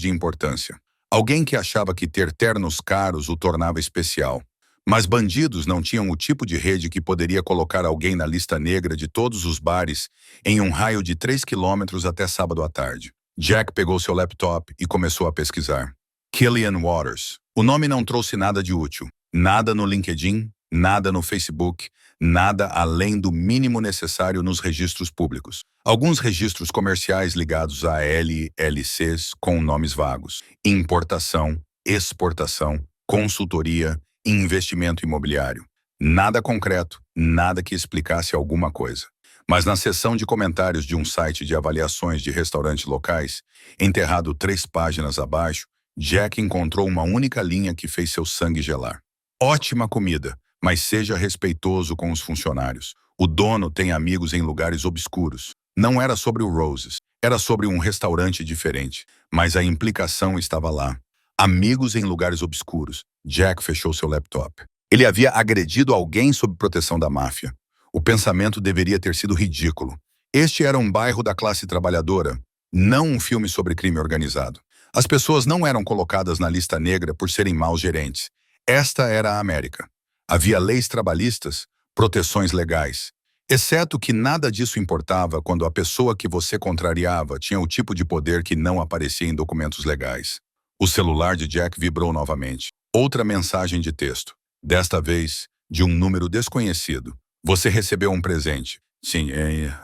de importância, alguém que achava que ter ternos caros o tornava especial. Mas bandidos não tinham o tipo de rede que poderia colocar alguém na lista negra de todos os bares em um raio de 3 quilômetros até sábado à tarde. Jack pegou seu laptop e começou a pesquisar. Killian Waters. O nome não trouxe nada de útil. Nada no LinkedIn, nada no Facebook, nada além do mínimo necessário nos registros públicos. Alguns registros comerciais ligados a LLCs com nomes vagos. Importação, exportação, consultoria, investimento imobiliário. Nada concreto, nada que explicasse alguma coisa. Mas na seção de comentários de um site de avaliações de restaurantes locais, enterrado 3 páginas abaixo, Jack encontrou uma única linha que fez seu sangue gelar. Ótima comida, mas seja respeitoso com os funcionários. O dono tem amigos em lugares obscuros. Não era sobre o Roses, era sobre um restaurante diferente, mas a implicação estava lá. Amigos em lugares obscuros. Jack fechou seu laptop. Ele havia agredido alguém sob proteção da máfia. O pensamento deveria ter sido ridículo. Este era um bairro da classe trabalhadora, não um filme sobre crime organizado. As pessoas não eram colocadas na lista negra por serem maus gerentes. Esta era a América. Havia leis trabalhistas, proteções legais. Exceto que nada disso importava quando a pessoa que você contrariava tinha o tipo de poder que não aparecia em documentos legais. O celular de Jack vibrou novamente. Outra mensagem de texto. Desta vez, de um número desconhecido. Você recebeu um presente. Sim,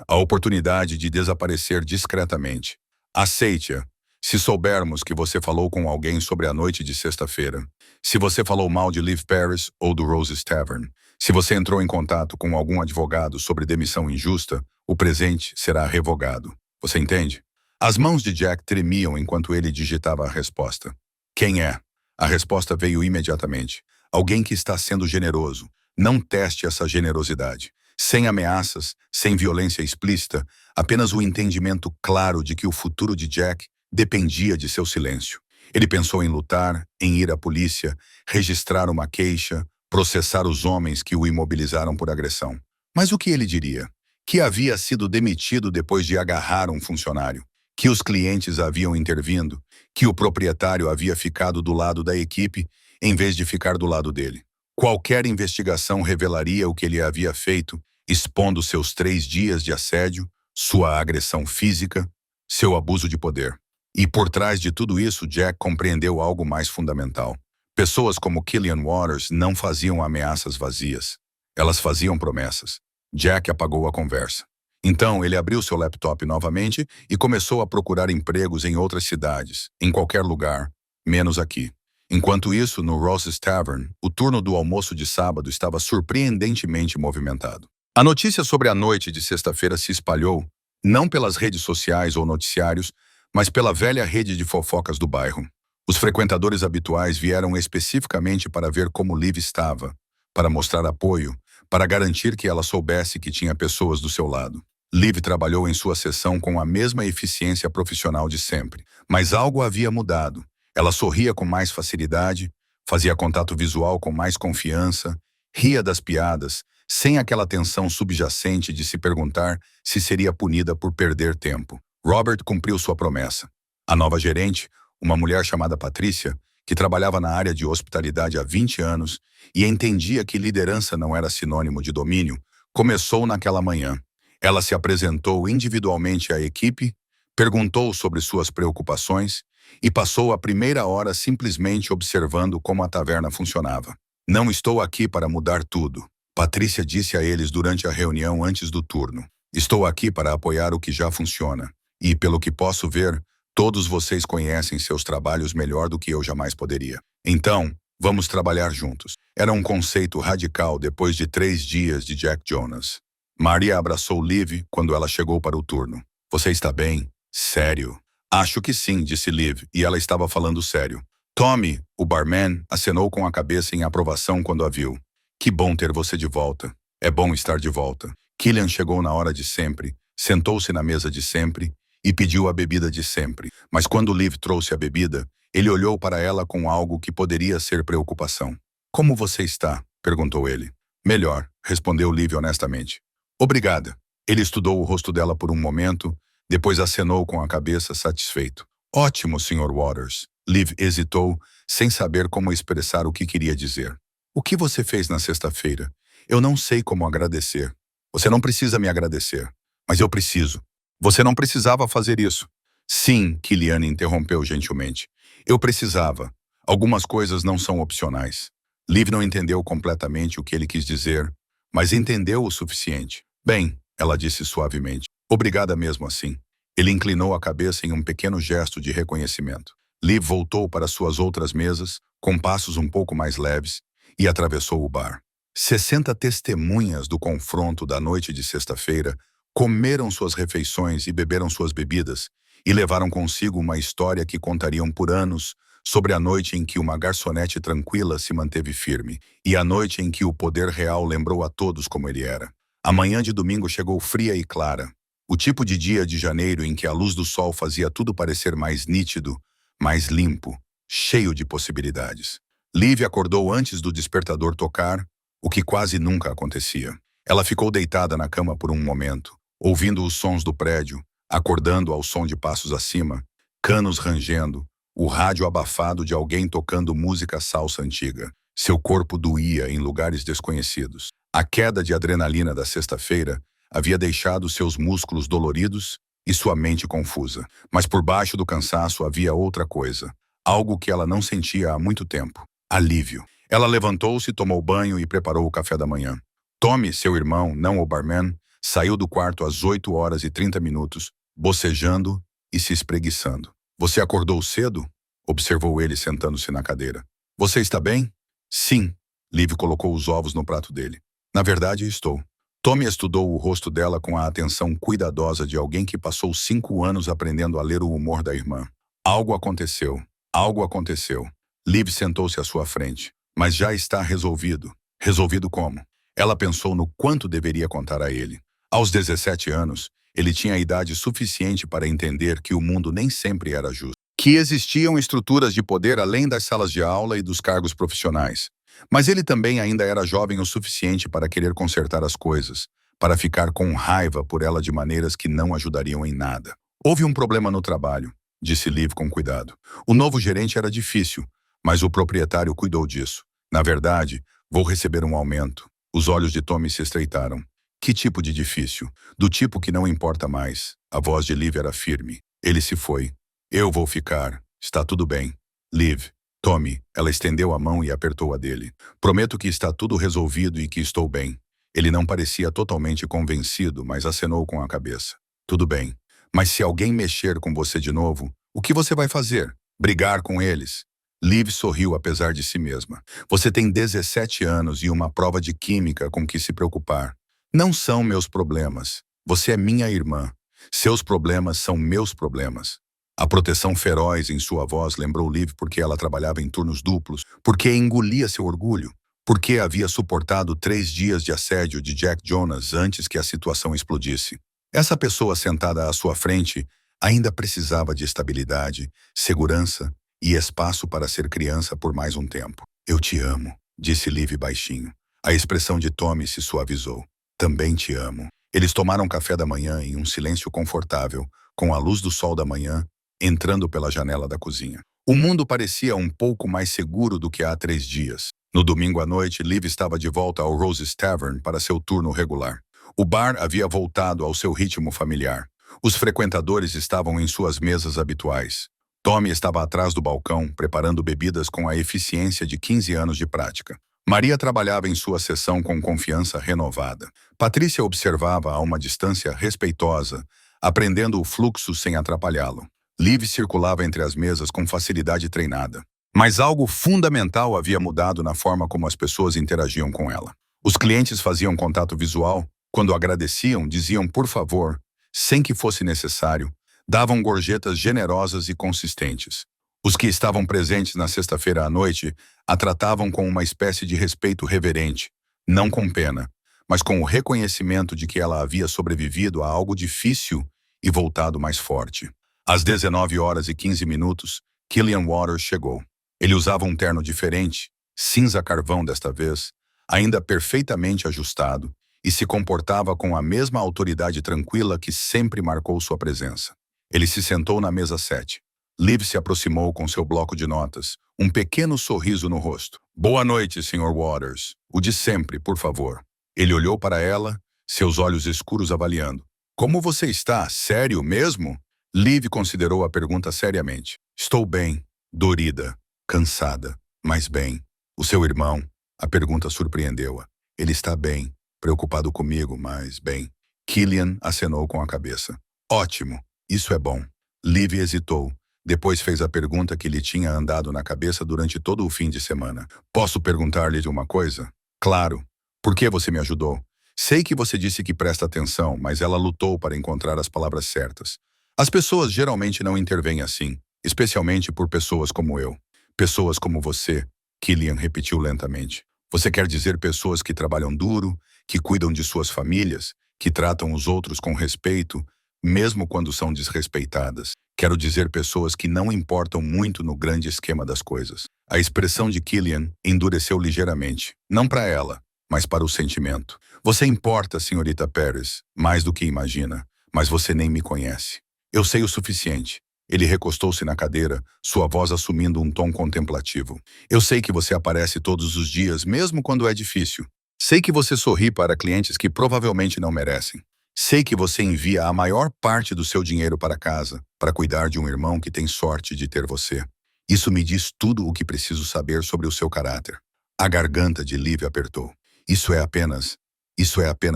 a oportunidade de desaparecer discretamente. Aceite-a. Se soubermos que você falou com alguém sobre a noite de sexta-feira. Se você falou mal de Liv Paris ou do Rose's Tavern. Se você entrou em contato com algum advogado sobre demissão injusta, o presente será revogado. Você entende? As mãos de Jack tremiam enquanto ele digitava a resposta. Quem é? A resposta veio imediatamente. Alguém que está sendo generoso. Não teste essa generosidade. Sem ameaças, sem violência explícita, apenas o entendimento claro de que o futuro de Jack dependia de seu silêncio. Ele pensou em lutar, em ir à polícia, registrar uma queixa, processar os homens que o imobilizaram por agressão. Mas o que ele diria? Que havia sido demitido depois de agarrar um funcionário. Que os clientes haviam intervindo, que o proprietário havia ficado do lado da equipe em vez de ficar do lado dele. Qualquer investigação revelaria o que ele havia feito, expondo seus 3 dias de assédio, sua agressão física, seu abuso de poder. E por trás de tudo isso, Jack compreendeu algo mais fundamental. Pessoas como Killian Waters não faziam ameaças vazias. Elas faziam promessas. Jack apagou a conversa. Então, ele abriu seu laptop novamente e começou a procurar empregos em outras cidades, em qualquer lugar, menos aqui. Enquanto isso, no Rose's Tavern, o turno do almoço de sábado estava surpreendentemente movimentado. A notícia sobre a noite de sexta-feira se espalhou, não pelas redes sociais ou noticiários, mas pela velha rede de fofocas do bairro. Os frequentadores habituais vieram especificamente para ver como Liv estava, para mostrar apoio, para garantir que ela soubesse que tinha pessoas do seu lado. Liv trabalhou em sua sessão com a mesma eficiência profissional de sempre, mas algo havia mudado. Ela sorria com mais facilidade, fazia contato visual com mais confiança, ria das piadas, sem aquela tensão subjacente de se perguntar se seria punida por perder tempo. Robert cumpriu sua promessa. A nova gerente, uma mulher chamada Patrícia, que trabalhava na área de hospitalidade há 20 anos e entendia que liderança não era sinônimo de domínio, começou naquela manhã. Ela se apresentou individualmente à equipe, perguntou sobre suas preocupações e passou a primeira hora simplesmente observando como a taverna funcionava. Não estou aqui para mudar tudo, Patrícia disse a eles durante a reunião antes do turno. Estou aqui para apoiar o que já funciona. E, pelo que posso ver, todos vocês conhecem seus trabalhos melhor do que eu jamais poderia. Então, vamos trabalhar juntos. Era um conceito radical depois de 3 dias de Jack Jonas. Maria abraçou Liv quando ela chegou para o turno. Você está bem? Sério? Acho que sim, disse Liv, e ela estava falando sério. Tommy, o barman, acenou com a cabeça em aprovação quando a viu. Que bom ter você de volta. É bom estar de volta. Killian chegou na hora de sempre, sentou-se na mesa de sempre e pediu a bebida de sempre. Mas quando Liv trouxe a bebida, ele olhou para ela com algo que poderia ser preocupação. Como você está? Perguntou ele. Melhor, respondeu Liv honestamente. Obrigada. Ele estudou o rosto dela por um momento, depois acenou com a cabeça, satisfeito. Ótimo, Sr. Waters. Liv hesitou, sem saber como expressar o que queria dizer. O que você fez na sexta-feira? Eu não sei como agradecer. Você não precisa me agradecer. Mas eu preciso. Você não precisava fazer isso. Sim, Killian interrompeu gentilmente. Eu precisava. Algumas coisas não são opcionais. Liv não entendeu completamente o que ele quis dizer, mas entendeu o suficiente. Bem, ela disse suavemente. Obrigada mesmo assim. Ele inclinou a cabeça em um pequeno gesto de reconhecimento. Liv voltou para suas outras mesas, com passos um pouco mais leves, e atravessou o bar. 60 testemunhas do confronto da noite de sexta-feira comeram suas refeições e beberam suas bebidas, e levaram consigo uma história que contariam por anos sobre a noite em que uma garçonete tranquila se manteve firme, e a noite em que o poder real lembrou a todos como ele era. A manhã de domingo chegou fria e clara, o tipo de dia de janeiro em que a luz do sol fazia tudo parecer mais nítido, mais limpo, cheio de possibilidades. Liv acordou antes do despertador tocar, o que quase nunca acontecia. Ela ficou deitada na cama por um momento, ouvindo os sons do prédio, acordando ao som de passos acima, canos rangendo, o rádio abafado de alguém tocando música salsa antiga. Seu corpo doía em lugares desconhecidos. A queda de adrenalina da sexta-feira havia deixado seus músculos doloridos e sua mente confusa. Mas por baixo do cansaço havia outra coisa, algo que ela não sentia há muito tempo. Alívio. Ela levantou-se, tomou banho e preparou o café da manhã. Tommy, seu irmão, não o barman, saiu do quarto às 8h30, bocejando e se espreguiçando. Você acordou cedo? Observou ele sentando-se na cadeira. Você está bem? Sim. Liv colocou os ovos no prato dele. Na verdade, estou. Tommy estudou o rosto dela com a atenção cuidadosa de alguém que passou 5 anos aprendendo a ler o humor da irmã. Algo aconteceu. Algo aconteceu. Liv sentou-se à sua frente. Mas já está resolvido. Resolvido como? Ela pensou no quanto deveria contar a ele. Aos 17 anos, ele tinha a idade suficiente para entender que o mundo nem sempre era justo. Que existiam estruturas de poder além das salas de aula e dos cargos profissionais. Mas ele também ainda era jovem o suficiente para querer consertar as coisas, para ficar com raiva por ela de maneiras que não ajudariam em nada. Houve um problema no trabalho, disse Liv com cuidado. O novo gerente era difícil, mas o proprietário cuidou disso. Na verdade, Vou receber um aumento. Os olhos de Tommy se estreitaram. Que tipo de difícil? Do tipo que não importa mais. A voz de Liv era firme. Ele se foi. Eu vou ficar. Está tudo bem. Liv. Tommy. Ela estendeu a mão e apertou a dele. Prometo que está tudo resolvido e que estou bem. Ele não parecia totalmente convencido, mas acenou com a cabeça. Tudo bem. Mas se alguém mexer com você de novo, o que você vai fazer? Brigar com eles? Liv sorriu apesar de si mesma. Você tem 17 anos e uma prova de química com que se preocupar. Não são meus problemas. Você é minha irmã. Seus problemas são meus problemas. A proteção feroz em sua voz lembrou Liv porque ela trabalhava em turnos duplos, porque engolia seu orgulho, porque havia suportado 3 dias de assédio de Jack Jonas antes que a situação explodisse. Essa pessoa sentada à sua frente ainda precisava de estabilidade, segurança e espaço para ser criança por mais um tempo. Eu te amo, disse Liv baixinho. A expressão de Tommy se suavizou. Também te amo. Eles tomaram café da manhã em um silêncio confortável, com a luz do sol da manhã entrando pela janela da cozinha. O mundo parecia um pouco mais seguro do que há 3 dias. No domingo à noite, Liv estava de volta ao Rose's Tavern para seu turno regular. O bar havia voltado ao seu ritmo familiar. Os frequentadores estavam em suas mesas habituais. Tommy estava atrás do balcão, preparando bebidas com a eficiência de 15 anos de prática. Maria trabalhava em sua sessão com confiança renovada. Patrícia observava a uma distância respeitosa, aprendendo o fluxo sem atrapalhá-lo. Liv circulava entre as mesas com facilidade treinada. Mas algo fundamental havia mudado na forma como as pessoas interagiam com ela. Os clientes faziam contato visual, quando agradeciam, diziam por favor, sem que fosse necessário, davam gorjetas generosas e consistentes. Os que estavam presentes na sexta-feira à noite a tratavam com uma espécie de respeito reverente, não com pena, mas com o reconhecimento de que ela havia sobrevivido a algo difícil e voltado mais forte. Às 19h15, Killian Waters chegou. Ele usava um terno diferente, cinza carvão desta vez, ainda perfeitamente ajustado, e se comportava com a mesma autoridade tranquila que sempre marcou sua presença. Ele se sentou na mesa 7. Liv se aproximou com seu bloco de notas, um pequeno sorriso no rosto. Boa noite, Sr. Waters. O de sempre, por favor. Ele olhou para ela, seus olhos escuros avaliando. Como você está? Sério mesmo? Liv considerou a pergunta seriamente. Estou bem, dorida, cansada, mas bem. O seu irmão? A pergunta surpreendeu-a. Ele está bem, preocupado comigo, mas bem. Killian acenou com a cabeça. Ótimo, isso é bom. Liv hesitou. Depois fez a pergunta que lhe tinha andado na cabeça durante todo o fim de semana. Posso perguntar-lhe de uma coisa? Claro. Por que você me ajudou? Sei que você disse que presta atenção, mas ela lutou para encontrar as palavras certas. As pessoas geralmente não intervêm assim, especialmente por pessoas como eu. Pessoas como você, Killian repetiu lentamente. Você quer dizer pessoas que trabalham duro, que cuidam de suas famílias, que tratam os outros com respeito, mesmo quando são desrespeitadas. Quero dizer pessoas que não importam muito no grande esquema das coisas. A expressão de Killian endureceu ligeiramente, não para ela, mas para o sentimento. Você importa, senhorita Paris, mais do que imagina, mas você nem me conhece. Eu sei o suficiente. Ele recostou-se na cadeira, sua voz assumindo um tom contemplativo. Eu sei que você aparece todos os dias, mesmo quando é difícil. Sei que você sorri para clientes que provavelmente não merecem. Sei que você envia a maior parte do seu dinheiro para casa, para cuidar de um irmão que tem sorte de ter você. Isso me diz tudo o que preciso saber sobre o seu caráter. A garganta de Liv apertou. Isso é apenas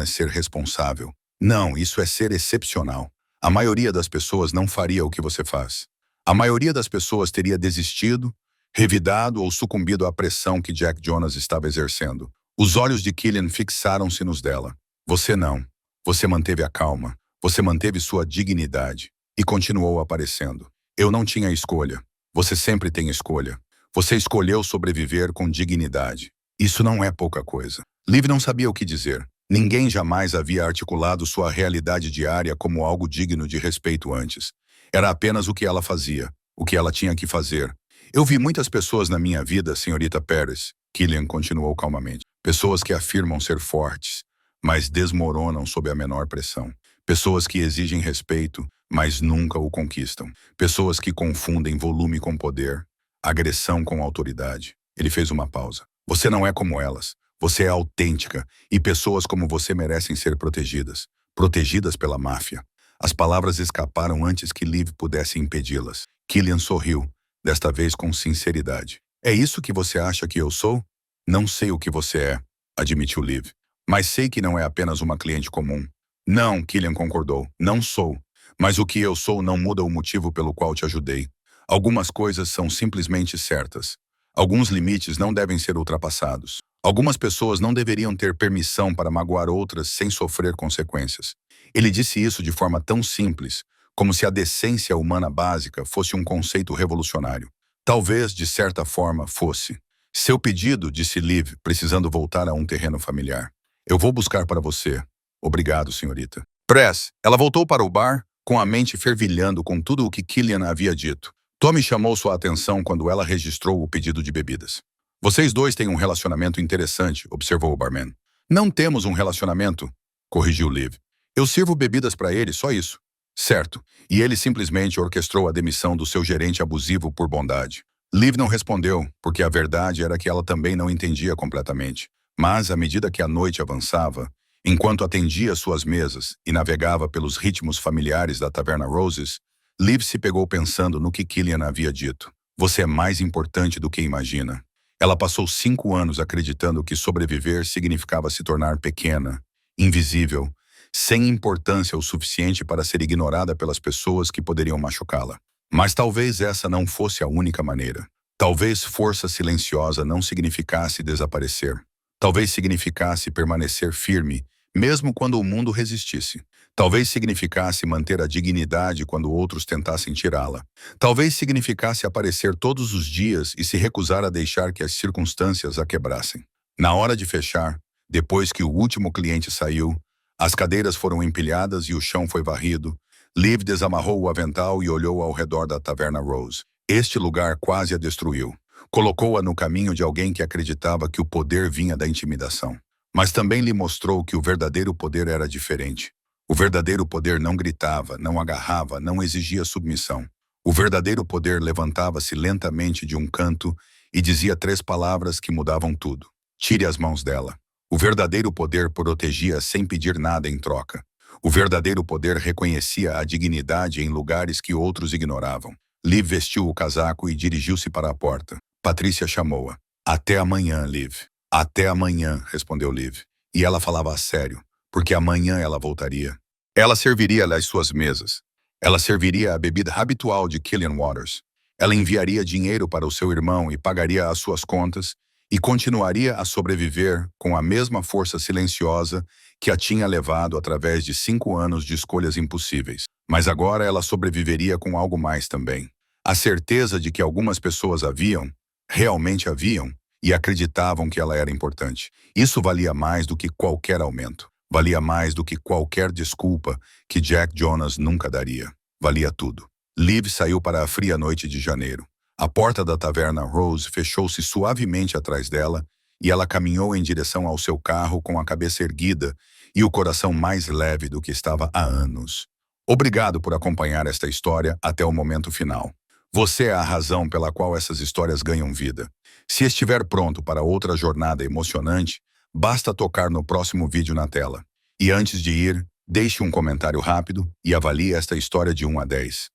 ser responsável. Não, isso é ser excepcional. A maioria das pessoas não faria o que você faz. A maioria das pessoas teria desistido, revidado ou sucumbido à pressão que Jack Jonas estava exercendo. Os olhos de Killian fixaram-se nos dela. Você não. Você manteve a calma. Você manteve sua dignidade. E continuou aparecendo. Eu não tinha escolha. Você sempre tem escolha. Você escolheu sobreviver com dignidade. Isso não é pouca coisa. Liv não sabia o que dizer. Ninguém jamais havia articulado sua realidade diária como algo digno de respeito antes. Era apenas o que ela fazia, o que ela tinha que fazer. Eu vi muitas pessoas na minha vida, senhorita Paris, Killian continuou calmamente. Pessoas que afirmam ser fortes, mas desmoronam sob a menor pressão. Pessoas que exigem respeito, mas nunca o conquistam. Pessoas que confundem volume com poder, agressão com autoridade. Ele fez uma pausa. Você não é como elas. Você é autêntica e pessoas como você merecem ser protegidas. Protegidas pela máfia. As palavras escaparam antes que Liv pudesse impedi-las. Killian sorriu, desta vez com sinceridade. É isso que você acha que eu sou? Não sei o que você é, admitiu Liv. Mas sei que não é apenas uma cliente comum. Não, Killian concordou. Não sou. Mas o que eu sou não muda o motivo pelo qual te ajudei. Algumas coisas são simplesmente certas. Alguns limites não devem ser ultrapassados. Algumas pessoas não deveriam ter permissão para magoar outras sem sofrer consequências. Ele disse isso de forma tão simples, como se a decência humana básica fosse um conceito revolucionário. Talvez, de certa forma, fosse. Seu pedido, disse Liv, precisando voltar a um terreno familiar. Eu vou buscar para você. Obrigado, senhorita. Press, ela voltou para o bar, com a mente fervilhando com tudo o que Killian havia dito. Tommy chamou sua atenção quando ela registrou o pedido de bebidas. Vocês dois têm um relacionamento interessante, observou o barman. Não temos um relacionamento, corrigiu Liv. Eu sirvo bebidas para ele, só isso. Certo, e ele simplesmente orquestrou a demissão do seu gerente abusivo por bondade. Liv não respondeu, porque a verdade era que ela também não entendia completamente. Mas, à medida que a noite avançava, enquanto atendia suas mesas e navegava pelos ritmos familiares da Taverna Roses, Liv se pegou pensando no que Killian havia dito. Você é mais importante do que imagina. Ela passou 5 anos acreditando que sobreviver significava se tornar pequena, invisível, sem importância o suficiente para ser ignorada pelas pessoas que poderiam machucá-la. Mas talvez essa não fosse a única maneira. Talvez força silenciosa não significasse desaparecer. Talvez significasse permanecer firme, mesmo quando o mundo resistisse. Talvez significasse manter a dignidade quando outros tentassem tirá-la. Talvez significasse aparecer todos os dias e se recusar a deixar que as circunstâncias a quebrassem. Na hora de fechar, depois que o último cliente saiu, as cadeiras foram empilhadas e o chão foi varrido. Liv desamarrou o avental e olhou ao redor da Taverna Rose. Este lugar quase a destruiu. Colocou-a no caminho de alguém que acreditava que o poder vinha da intimidação. Mas também lhe mostrou que o verdadeiro poder era diferente. O verdadeiro poder não gritava, não agarrava, não exigia submissão. O verdadeiro poder levantava-se lentamente de um canto e dizia 3 palavras que mudavam tudo. Tire as mãos dela. O verdadeiro poder protegia sem pedir nada em troca. O verdadeiro poder reconhecia a dignidade em lugares que outros ignoravam. Liv vestiu o casaco e dirigiu-se para a porta. Patrícia chamou-a. Até amanhã, Liv. Até amanhã, respondeu Liv. E ela falava a sério, porque amanhã ela voltaria. Ela serviria-lhe as suas mesas. Ela serviria a bebida habitual de Killian Waters. Ela enviaria dinheiro para o seu irmão e pagaria as suas contas, e continuaria a sobreviver com a mesma força silenciosa que a tinha levado através de 5 anos de escolhas impossíveis. Mas agora ela sobreviveria com algo mais também. A certeza de que algumas pessoas realmente haviam, e acreditavam que ela era importante. Isso valia mais do que qualquer aumento. Valia mais do que qualquer desculpa que Jack Jonas nunca daria. Valia tudo. Liv saiu para a fria noite de janeiro. A porta da Taverna Rose fechou-se suavemente atrás dela e ela caminhou em direção ao seu carro com a cabeça erguida e o coração mais leve do que estava há anos. Obrigado por acompanhar esta história até o momento final. Você é a razão pela qual essas histórias ganham vida. Se estiver pronto para outra jornada emocionante, basta tocar no próximo vídeo na tela. E antes de ir, deixe um comentário rápido e avalie esta história de 1 a 10.